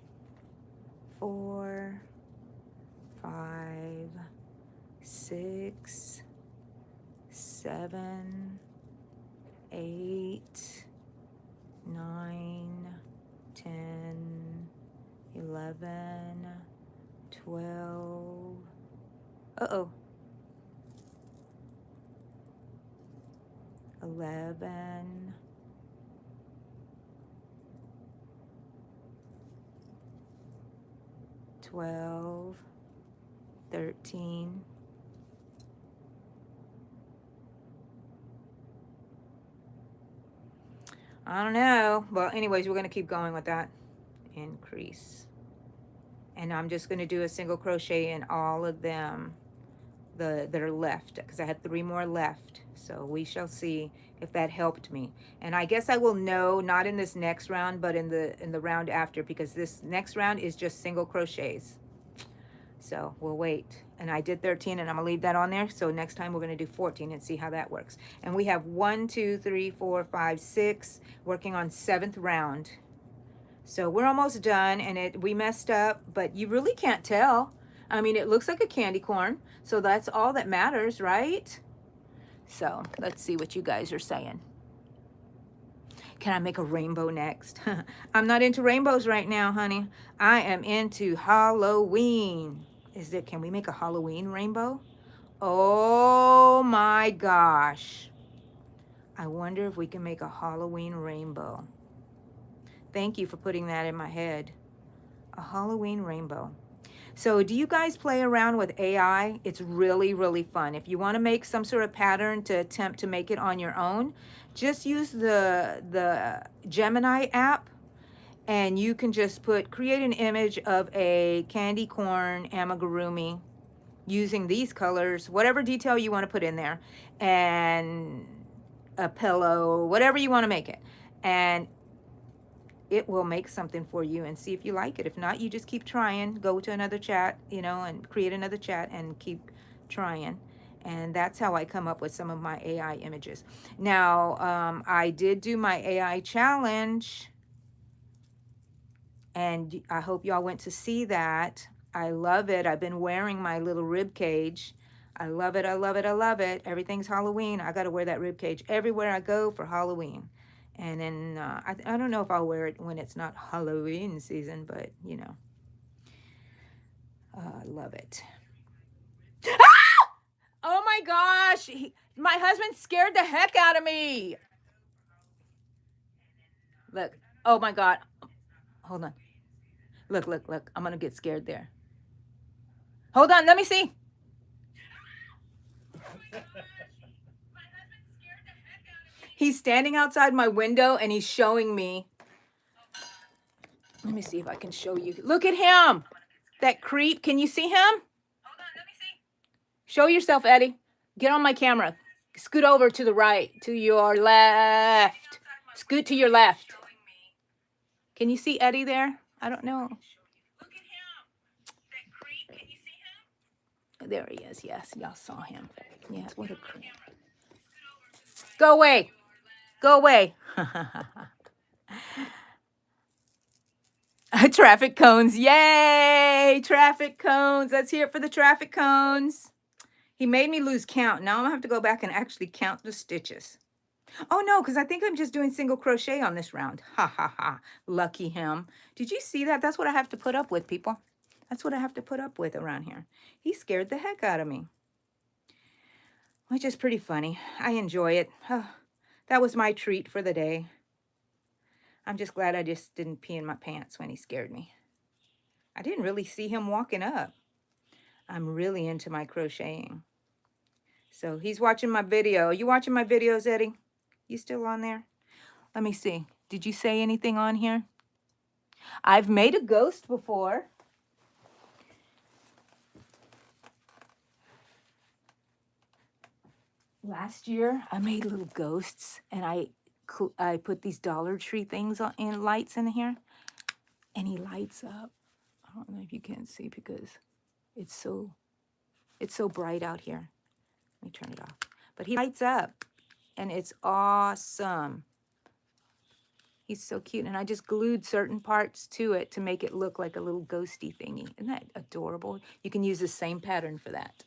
4, 5, 6, 7, 8, 9, 10, 11, 12. Uh-oh. 11, 12, 13. I don't know. Well, anyways, we're going to keep going with that. Increase. And I'm just going to do a single crochet in all of them that are left, because I had 3 more left. So we shall see if that helped me. And I guess I will know, not in this next round, but in the round after, because this next round is just single crochets. So we'll wait. And I did 13, and I'm gonna leave that on there. So next time we're gonna do 14 and see how that works. And we have 1, 2, 3, 4, 5, 6, working on 7th round. So we're almost done, and we messed up, but you really can't tell. I mean, it looks like a candy corn, so that's all that matters, right? So let's see what you guys are saying. Can I make a rainbow next? I'm not into rainbows right now, honey. I am into Halloween. Can we make a Halloween rainbow? Oh my gosh. I wonder if we can make a Halloween rainbow. Thank you for putting that in my head. A Halloween rainbow. So do you guys play around with AI? It's really, really fun. If you want to make some sort of pattern to attempt to make it on your own, just use the Gemini app, and you can just create an image of a candy corn amigurumi using these colors, whatever detail you want to put in there, and a pillow, whatever you want to make it. And it will make something for you, and see if you like it. If not, you just keep trying. Go to another chat, and create another chat and keep trying. And that's how I come up with some of my AI images. Now, I did do my AI challenge, and I hope y'all went to see that. I love it. I've been wearing my little rib cage. I love it. I love it. I love it. Everything's Halloween. I got to wear that rib cage everywhere I go for Halloween. And then I don't know if I'll wear it when it's not Halloween season, but I love it. Oh my gosh. My husband scared the heck out of me. Look. Oh my God. Hold on. Look, look, look. I'm going to get scared there. Hold on. Let me see. He's standing outside my window and he's showing me. Let me see if I can show you. Look at him. That creep. Can you see him? Hold on, let me see. Show yourself, Eddie. Get on my camera. Scoot over to the right, to your left. Scoot to your left. Can you see Eddie there? I don't know. Look at him. That creep. Can you see him? There he is. Yes, y'all saw him. Yes, what a creep. Go away. Go away. Traffic cones. Yay! Traffic cones. Let's hear it for the traffic cones. He made me lose count. Now I'm going to have to go back and actually count the stitches. Oh, no, because I think I'm just doing single crochet on this round. Ha, ha, ha. Lucky him. Did you see that? That's what I have to put up with, people. That's what I have to put up with around here. He scared the heck out of me. Which is pretty funny. I enjoy it. Oh, that was my treat for the day. I'm just glad I just didn't pee in my pants when he scared me. I didn't really see him walking up. I'm really into my crocheting. So he's watching my video. Are you watching my videos, Eddie? You still on there? Let me see. Did you say anything on here? I've made a ghost before. Last year, I made little ghosts, and I put these Dollar Tree things in lights in here, and he lights up. I don't know if you can see because it's so bright out here. Let me turn it off. But he lights up, and it's awesome. He's so cute, and I just glued certain parts to it to make it look like a little ghosty thingy. Isn't that adorable? You can use the same pattern for that.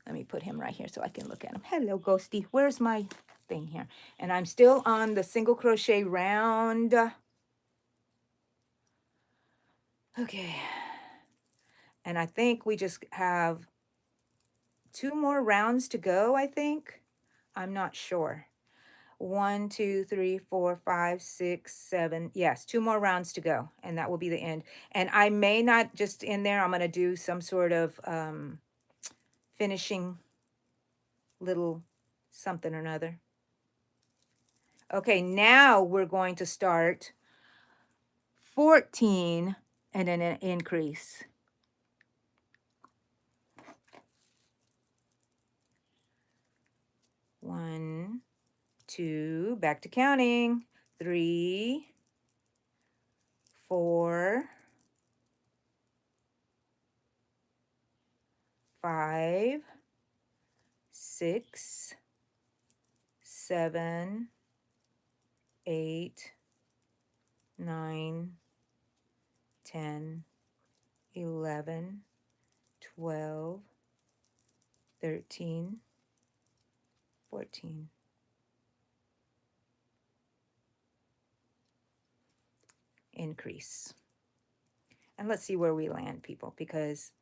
Let me put him right here so I can look at him. Hello, ghosty. Where's my thing here? And I'm still on the single crochet round. Okay. And I think we just have 2 more rounds to go, I think. I'm not sure. 1, 2, 3, 4, 5, 6, 7. Yes, 2 more rounds to go, and that will be the end. And I may not just in there. I'm going to do some sort of finishing little something or another. Okay, now we're going to start 14 and then an increase. 1, 2, back to counting. 3, 4, 5, 6, 7, 8, 9, 10, 11, 12, 13, 14. Increase. And let's see where we land, people, because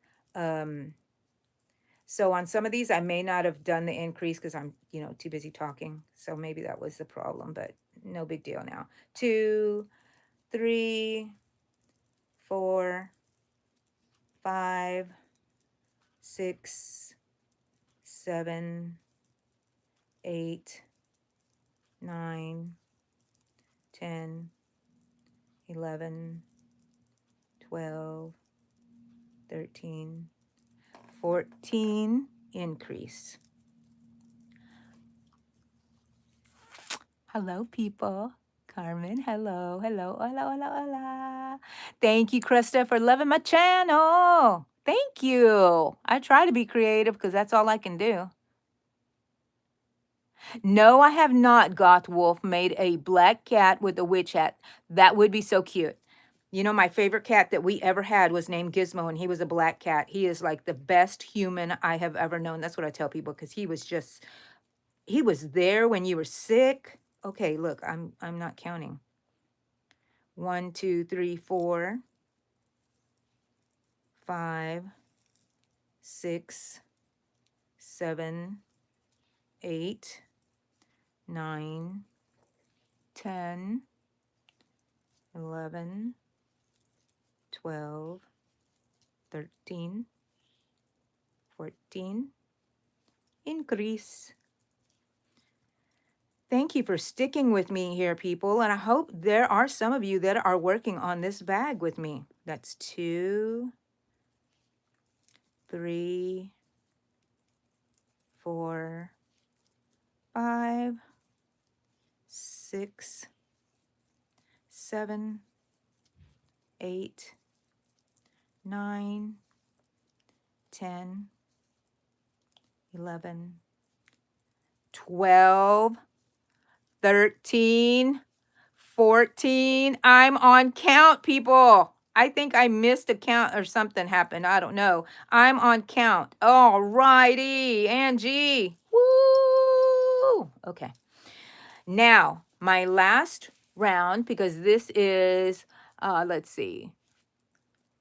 so on some of these I may not have done the increase because I'm too busy talking, so maybe that was the problem, but no big deal now. 2, 3, 4, 5, 6, 7, 8, 9, 10, 11, 12, 13, 14, increase. Hello, people. Carmen, hello, hello, hello, hello, hello. Thank you, Krista, for loving my channel. Thank you. I try to be creative because that's all I can do. No, I have not, Goth Wolf, made a black cat with a witch hat. That would be so cute. You know, my favorite cat that we ever had was named Gizmo, and he was a black cat. He is like the best human I have ever known. That's what I tell people, because he was there when you were sick. Okay, look, I'm not counting. 1, 2, 3, 4, 5, 6, 7, 8, 9, 10, 11, 12, 13, 14, increase. Thank you for sticking with me here, people. And I hope there are some of you that are working on this bag with me. That's 2, 3, 4, 5, 6, 7, 8, 9, 10, 11, 12, 13, 14. I'm on count, people. I think I missed a count or something happened. I don't know. I'm on count. All righty, Angie. Woo! Okay. Now, my last round, because this is, let's see,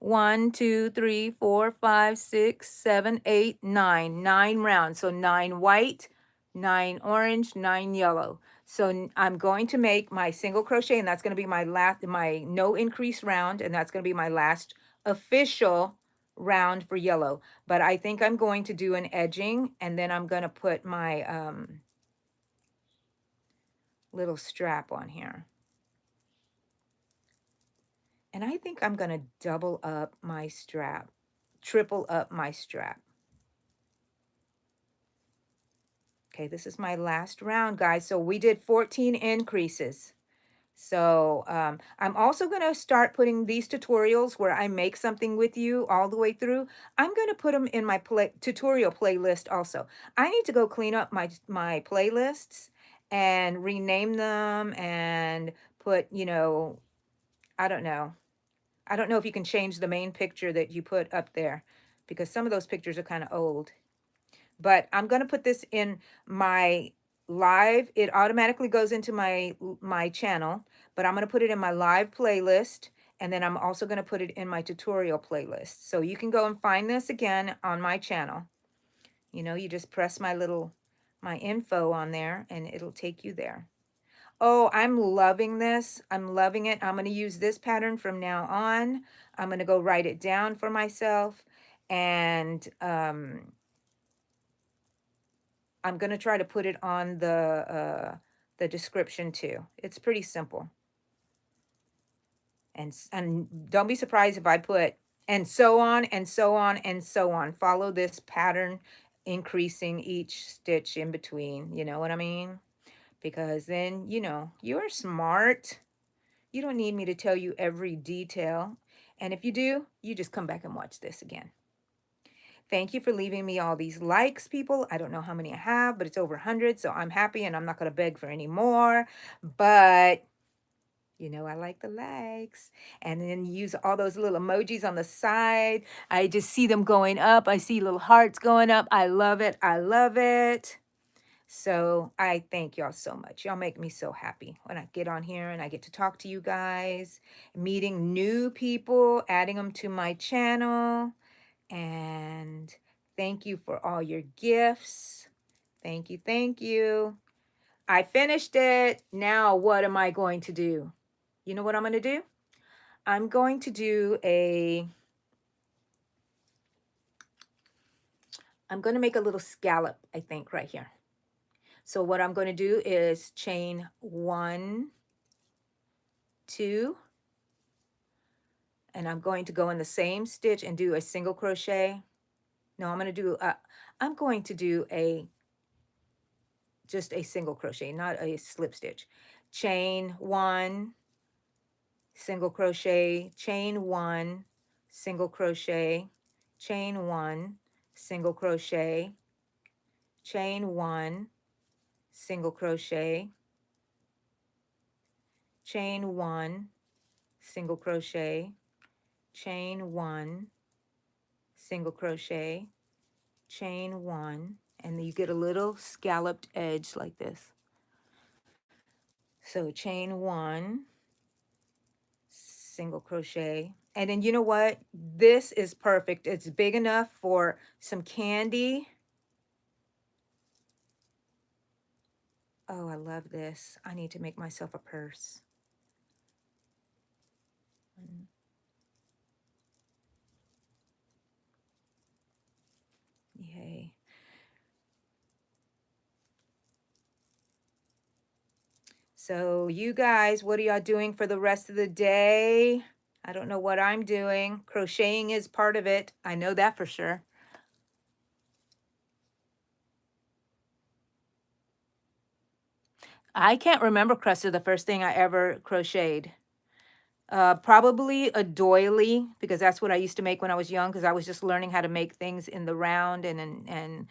1, 2, 3, 4, 5, 6, 7, 8, 9. 9 rounds. So 9 white, 9 orange, 9 yellow. So I'm going to make my single crochet, and that's going to be my last, my no increase round, and that's going to be my last official round for yellow. But I think I'm going to do an edging, and then I'm going to put my little strap on here. And I think I'm going to double up my strap, triple up my strap. Okay, this is my last round, guys. So we did 14 increases. So I'm also going to start putting these tutorials where I make something with you all the way through. I'm going to put them in my tutorial playlist also. I need to go clean up my playlists and rename them and put, you know, I don't know. I don't know if you can change the main picture that you put up there, because some of those pictures are kind of old. But I'm going to put this in my live. It automatically goes into my channel, but I'm going to put it in my live playlist, and then I'm also going to put it in my tutorial playlist. So you can go and find this again on my channel. You know, you just press my info on there and it'll take you there. Oh, I'm loving this. I'm loving it. I'm going to use this pattern from now on. I'm going to go write it down for myself, and I'm going to try to put it on the description too. It's pretty simple. And don't be surprised if I put and so on and so on and so on. Follow this pattern, increasing each stitch in between. You know what I mean? Because then, you know, you're smart. You don't need me to tell you every detail. And if you do, you just come back and watch this again. Thank you for leaving me all these likes, people. I don't know how many I have, but it's over 100, so I'm happy, and I'm not going to beg for any more. But, you know, I like the likes. And then use all those little emojis on the side. I just see them going up. I see little hearts going up. I love it. I love it. So I thank y'all so much. Y'all make me so happy when I get on here and I get to talk to you guys, meeting new people, adding them to my channel. And thank you for all your gifts. Thank you. Thank you. I finished it. Now what am I going to do? You know what I'm going to do? I'm going to do a I'm going to make a little scallop, I think, right here. So what I'm going to do is chain 1, 2, and I'm going to go in the same stitch and do a single crochet. No, I'm going to do just a single crochet, not a slip stitch. Chain 1, single crochet, chain 1, single crochet, chain 1, single crochet, chain 1, single crochet, chain 1, single crochet, chain 1, single crochet, chain 1, and you get a little scalloped edge like this. So chain 1, single crochet, and then you know what? This is perfect. It's big enough for some candy. Oh, I love this. I need to make myself a purse. Yay. So you guys, what are y'all doing for the rest of the day? I don't know what I'm doing. Crocheting is part of it. I know that for sure. I can't remember, Cressa, the first thing I ever crocheted. Probably a doily, because that's what I used to make when I was young, because I was just learning how to make things in the round and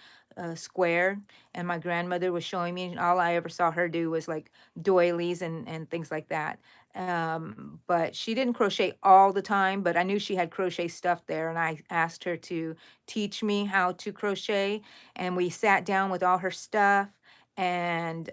square. And my grandmother was showing me, and all I ever saw her do was like doilies and things like that. But she didn't crochet all the time, but I knew she had crochet stuff there, and I asked her to teach me how to crochet. And we sat down with all her stuff, and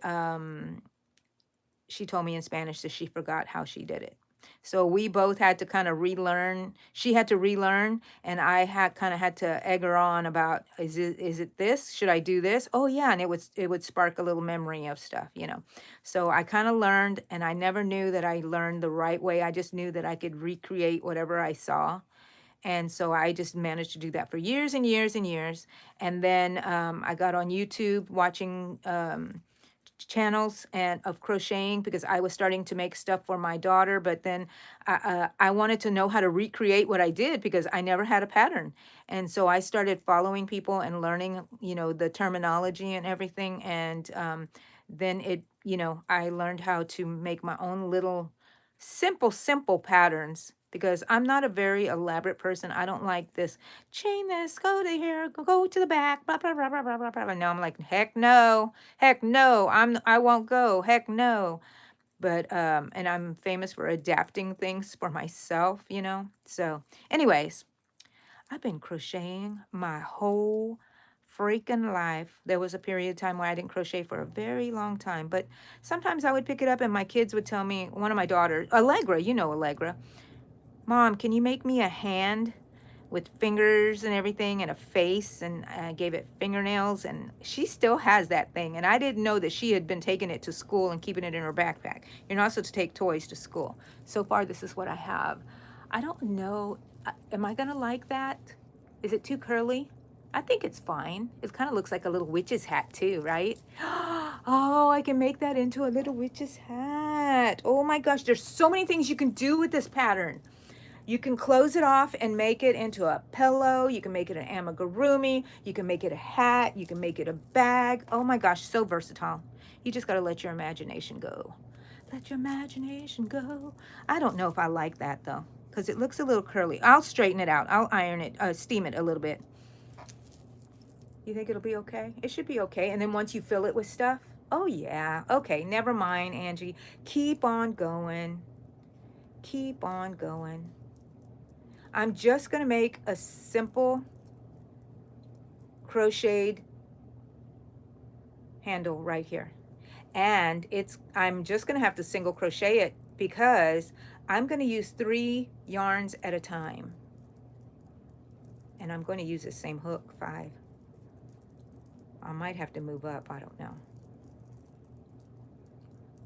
she told me in Spanish that she forgot how she did it. So we both had to kind of relearn. She had to relearn, and I had kind of had to egg her on about, is it this? Should I do this? Oh yeah, and it would spark a little memory of stuff, you know. So I kind of learned, and I never knew that I learned the right way. I just knew that I could recreate whatever I saw. And so I just managed to do that for years and years and years. And then I got on YouTube watching channels and of crocheting, because I was starting to make stuff for my daughter, but then I wanted to know how to recreate what I did, because I never had a pattern. And so I started following people and learning, you know, the terminology and everything. And then I learned how to make my own little simple patterns, because I'm not a very elaborate person. I don't like this chain this, go to here, go to the back, blah blah blah blah blah blah blah. No, I'm like, heck no, heck no, I won't go, heck no. But and I'm famous for adapting things for myself, you know. So, anyways, I've been crocheting my whole freaking life. There was a period of time where I didn't crochet for a very long time, but sometimes I would pick it up and my kids would tell me, one of my daughters, Allegra, you know Allegra, Mom, can you make me a hand with fingers and everything and a face? And I gave it fingernails, and she still has that thing. And I didn't know that she had been taking it to school and keeping it in her backpack. You're not supposed to take toys to school. So far, this is what I have. I don't know. Am I going to like that? Is it too curly? I think it's fine. It kind of looks like a little witch's hat too, right? Oh, I can make that into a little witch's hat. Oh my gosh, there's so many things you can do with this pattern. You can close it off and make it into a pillow. You can make it an amigurumi. You can make it a hat. You can make it a bag. Oh my gosh, so versatile. You just got to let your imagination go. Let your imagination go. I don't know if I like that though, because it looks a little curly. I'll straighten it out. I'll iron it, steam it a little bit. You think it'll be okay? It should be okay. And then once you fill it with stuff, oh yeah. Okay, never mind, Angie. Keep on going. Keep on going. I'm just going to make a simple crocheted handle right here. And I'm just going to have to single crochet it, because I'm going to use 3 yarns at a time. And I'm going to use the same hook, 5. I might have to move up, I don't know.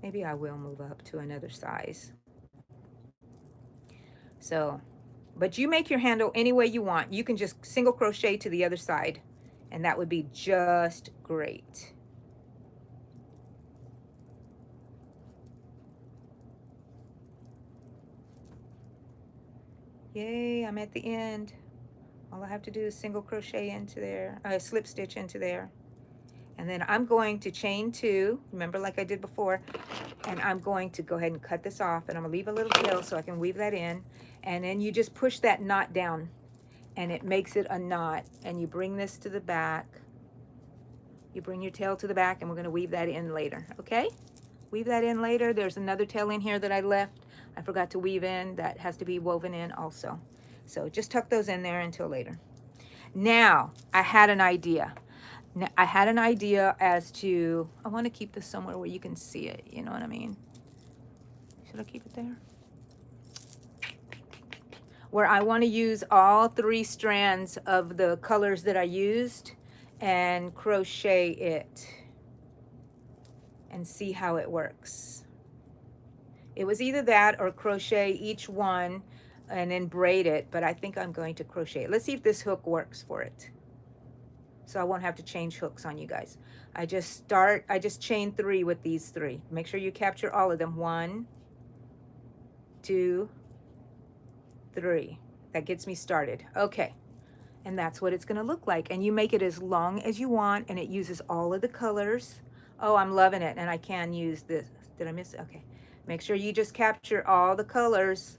Maybe I will move up to another size. So, but you make your handle any way you want. You can just single crochet to the other side And that would be just great. Yay, I'm at the end. All I have to do is single crochet into there, slip stitch into there. And then I'm going to chain 2, remember like I did before, and I'm going to go ahead and cut this off, and I'm gonna leave a little tail so I can weave that in. And then you just push that knot down and it makes it a knot, and you bring this to the back. You bring your tail to the back, and we're gonna weave that in later, okay? Weave that in later. There's another tail in here that I left. I forgot to weave in. That has to be woven in also. So just tuck those in there until later. Now, I had an idea. Now, I had an idea as to, I want to keep this somewhere where you can see it. You know what I mean? Should I keep it there? Where I want to use all 3 strands of the colors that I used and crochet it and see how it works. It was either that or crochet each one and then braid it, but I think I'm going to crochet it. Let's see if this hook works for it. So I won't have to change hooks on you guys. I just chain 3 with these 3. Make sure you capture all of them. 1, 2, 3. That gets me started. Okay. And that's what it's going to look like. And you make it as long as you want, and it uses all of the colors. Oh, I'm loving it. And I can use this. Did I miss it? Okay. Make sure you just capture all the colors,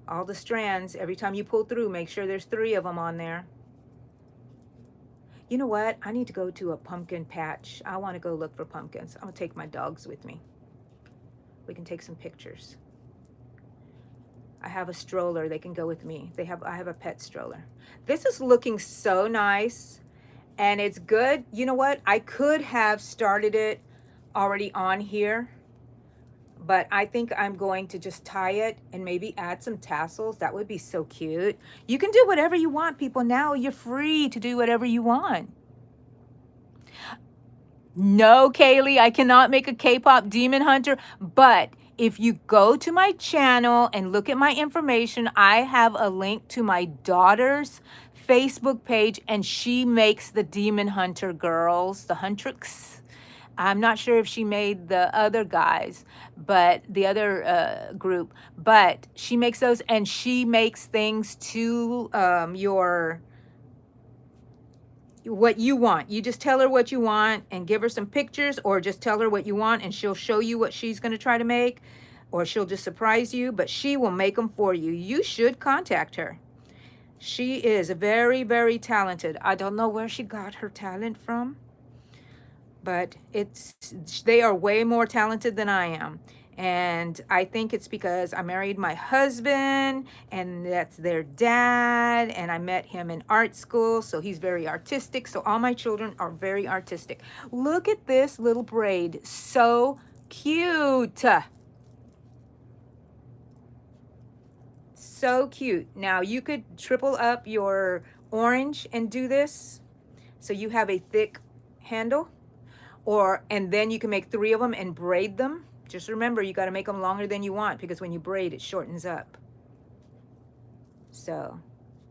all the strands. Every time you pull through, make sure there's 3 of them on there. You know what? I need to go to a pumpkin patch. I want to go look for pumpkins. I'm going to take my dogs with me. We can take some pictures. I have a stroller. They can go with me. I have a pet stroller. This is looking so nice, and it's good. You know what? I could have started it already on here, but I think I'm going to just tie it and maybe add some tassels. That would be so cute. You can do whatever you want, people. Now you're free to do whatever you want. No, Kaylee, I cannot make a K-pop demon hunter, but if you go to my channel and look at my information, I have a link to my daughter's Facebook page, and she makes the demon hunter girls, the huntrix. I'm not sure if she made the other guys, but the other group, but she makes those, and she makes things to what you want. You just tell her what you want and give her some pictures, or just tell her what you want and she'll show you what she's going to try to make, or she'll just surprise you, but she will make them for you. You should contact her. She is very, very talented. I don't know where she got her talent from, but they are way more talented than I am. And I think it's because I married my husband, and that's their dad, and I met him in art school, so he's very artistic. So all my children are very artistic. Look at this little braid. So cute. So cute. Now you could triple up your orange and do this, so you have a thick handle, and then you can make 3 of them and braid them. Just remember, you got to make them longer than you want, because when you braid, it shortens up. So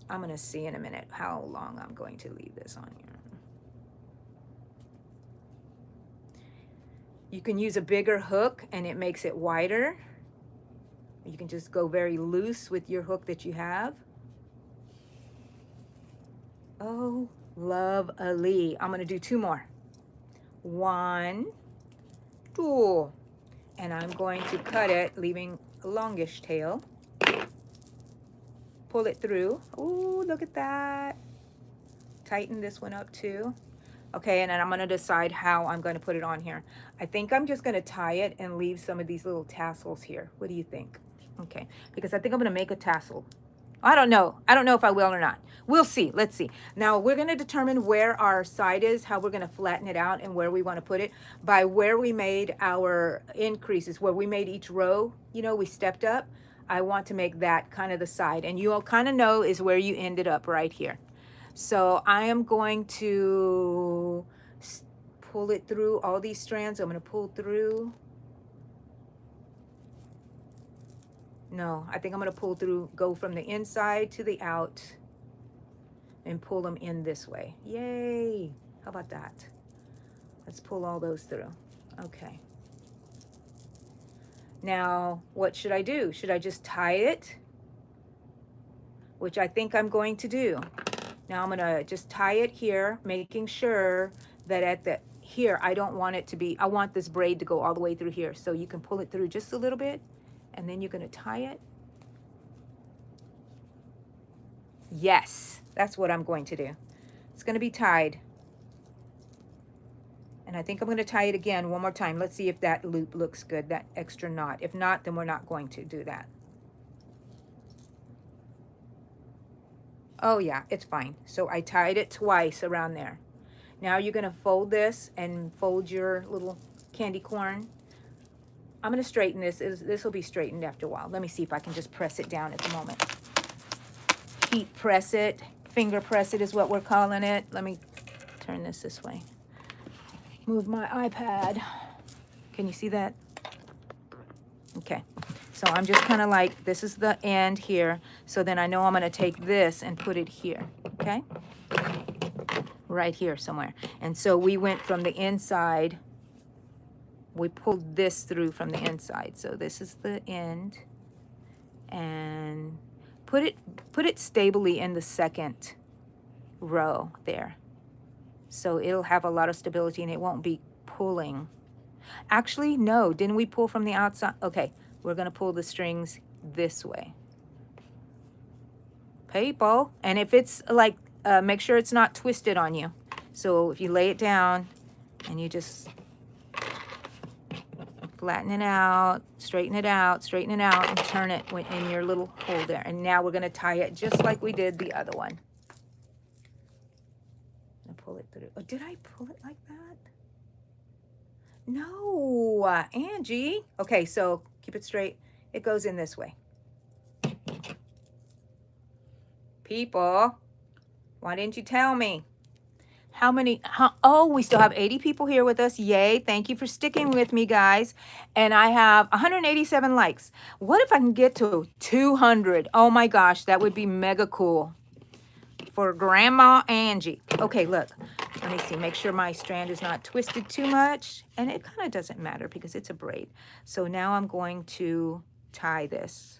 I'm going to see in a minute how long I'm going to leave this on here. You can use a bigger hook and it makes it wider. You can just go very loose with your hook that you have. Oh, lovely. I'm going to do 2 more. 1, 2. And I'm going to cut it, leaving a longish tail. Pull it through. Ooh, look at that. Tighten this one up too. Okay, and then I'm going to decide how I'm going to put it on here. I think I'm just going to tie it and leave some of these little tassels here. What do you think? Okay, because I think I'm going to make a tassel. I don't know. I don't know if I will or not. We'll see. Let's see. Now we're going to determine where our side is, how we're going to flatten it out, and where we want to put it by where we made our increases, where we made each row, you know, we stepped up. I want to make that kind of the side, and you'll kind of know is where you ended up right here. So I am going to pull it through all these strands. I'm going to pull through. No, I think I'm going to pull through, go from the inside to the out. and pull them in this way. Yay! How about that? Let's pull all those through. Okay. Now, what should I do? Should I just tie it? Which I think I'm going to do. Now I'm gonna just tie it here, making sure that at the here, I don't want it to be, I want this braid to go all the way through here. So you can pull it through just a little bit, and then you're gonna tie it. Yes, that's what I'm going to do. It's gonna be tied. And I think I'm gonna tie it again one more time. Let's see if that loop looks good, that extra knot. If not, then we're not going to do that. Oh yeah, it's fine. So I tied it twice around there. Now you're gonna fold this and fold your little candy corn. I'm gonna straighten this. This will be straightened after a while. Let me see if I can just press it down at the moment. Heat press it, finger press it is what we're calling it. Let me turn this way. Move my iPad. Can you see that? Okay. So I'm just kind of like, this is the end here. So then I know I'm gonna take this and put it here, okay? Right here somewhere. And so we went from the inside, we pulled this through from the inside. So this is the end. And put it stably in the second row there. So it'll have a lot of stability and it won't be pulling. Actually, no, didn't we pull from the outside? Okay, we're gonna pull the strings this way. People, and if it's like, make sure it's not twisted on you. So if you lay it down and you just flatten it out, straighten it out, and turn it in your little hole there. And now we're gonna tie it just like we did the other one. And pull it through. Oh, did I pull it like that? No, Angie. Okay, so keep it straight. It goes in this way. People, why didn't you tell me? How many? Oh, we still have 80 people here with us. Yay. Thank you for sticking with me, guys. And I have 187 likes. What if I can get to 200? Oh my gosh, that would be mega cool for Grandma Angie. Okay, look. Let me see. Make sure my strand is not twisted too much. And it kind of doesn't matter because it's a braid. So now I'm going to tie this.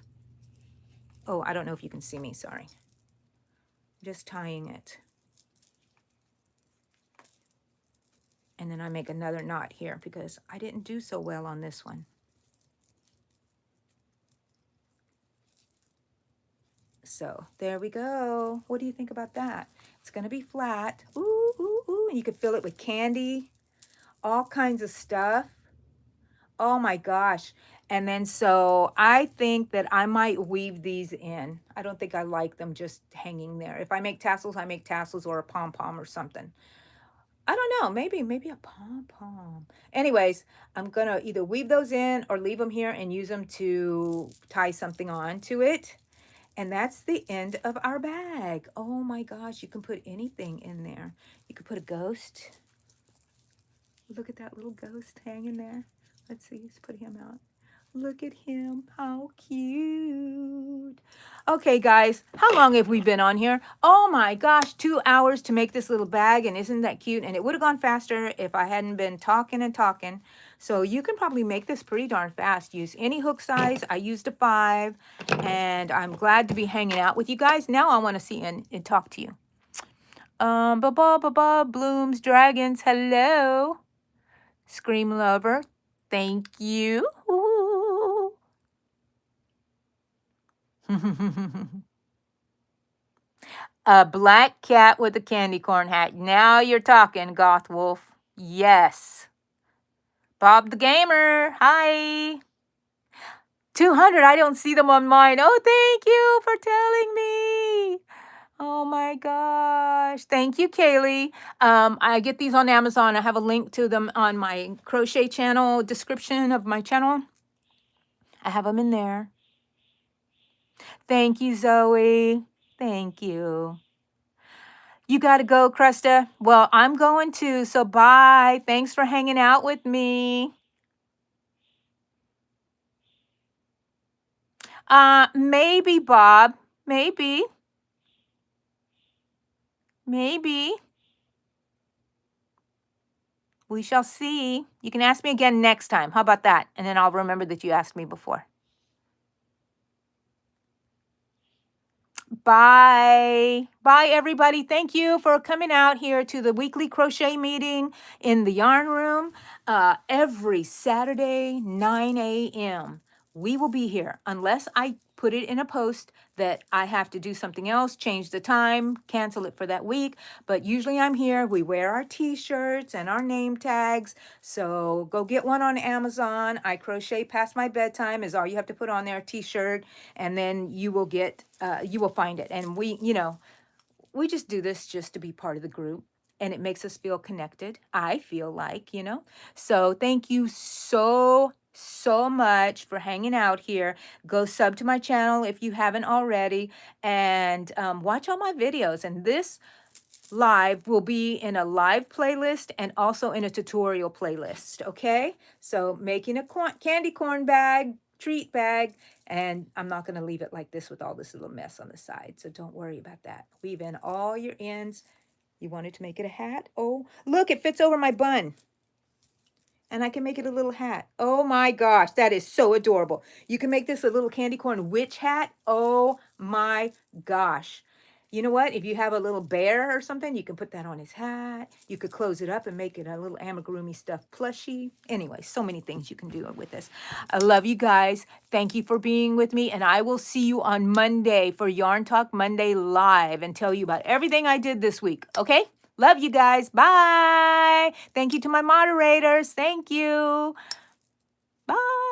Oh, I don't know if you can see me. Sorry. Just tying it. And then I make another knot here because I didn't do so well on this one. So there we go. What do you think about that? It's going to be flat. Ooh, ooh, ooh. And you could fill it with candy, all kinds of stuff. Oh my gosh. And then so I think that I might weave these in. I don't think I like them just hanging there. If I make tassels, I make tassels or a pom-pom or something. I don't know, maybe a pom-pom. Anyways, I'm gonna either weave those in or leave them here and use them to tie something on to it. And that's the end of our bag. Oh my gosh, you can put anything in there. You could put a ghost. Look at that little ghost hanging there. Let's see, let's put him out. Look at him, how cute. Okay, guys, how long have we been on here? Oh my gosh, 2 hours to make this little bag, and isn't that cute? And it would have gone faster if I hadn't been talking and talking. So you can probably make this pretty darn fast. Use any hook size. I used a 5, and I'm glad to be hanging out with you guys. Now I want to see and talk to you. Blooms, dragons, hello. Scream lover, thank you. Ooh. A black cat with a candy corn hat. Now you're talking, Goth Wolf. Yes. Bob the Gamer, hi. 200, I don't see them on mine. Oh, thank you for telling me. Oh my gosh. Thank you, Kaylee. I get these on Amazon. I have a link to them on my crochet channel description of my channel. I have them in there. Thank you, Zoe. Thank you. You got to go, Krista. Well, I'm going to, so bye. Thanks for hanging out with me. Maybe, Bob. Maybe. Maybe. We shall see. You can ask me again next time. How about that? And then I'll remember that you asked me before. Bye. Bye, everybody. Thank you for coming out here to the weekly crochet meeting in the yarn room every Saturday, 9 a.m. We will be here unless I put it in a post that I have to do something else, change the time, cancel it for that week. But usually I'm here. We wear our t-shirts and our name tags. So go get one on Amazon. I crochet past my bedtime is all you have to put on there, t-shirt, and then you will get, you will find it. And we, we just do this just to be part of the group. And it makes us feel connected. I feel like, So thank you so much for hanging out here. Go sub to my channel if you haven't already. And watch all my videos. And this live will be in a live playlist and also in a tutorial playlist. Okay? So making a candy corn bag, treat bag. And I'm not going to leave it like this with all this little mess on the side. So don't worry about that. Weave in all your ends. You wanted to make it a hat? Oh, look, it fits over my bun. And I can make it a little hat. Oh my gosh, that is so adorable. You can make this a little candy corn witch hat. Oh my gosh. You know what? If you have a little bear or something, you can put that on his hat. You could close it up and make it a little amigurumi stuffed plushie. Anyway, so many things you can do with this. I love you guys. Thank you for being with me. And I will see you on Monday for Yarn Talk Monday Live and tell you about everything I did this week. Okay? Love you guys. Bye. Thank you to my moderators. Thank you. Bye.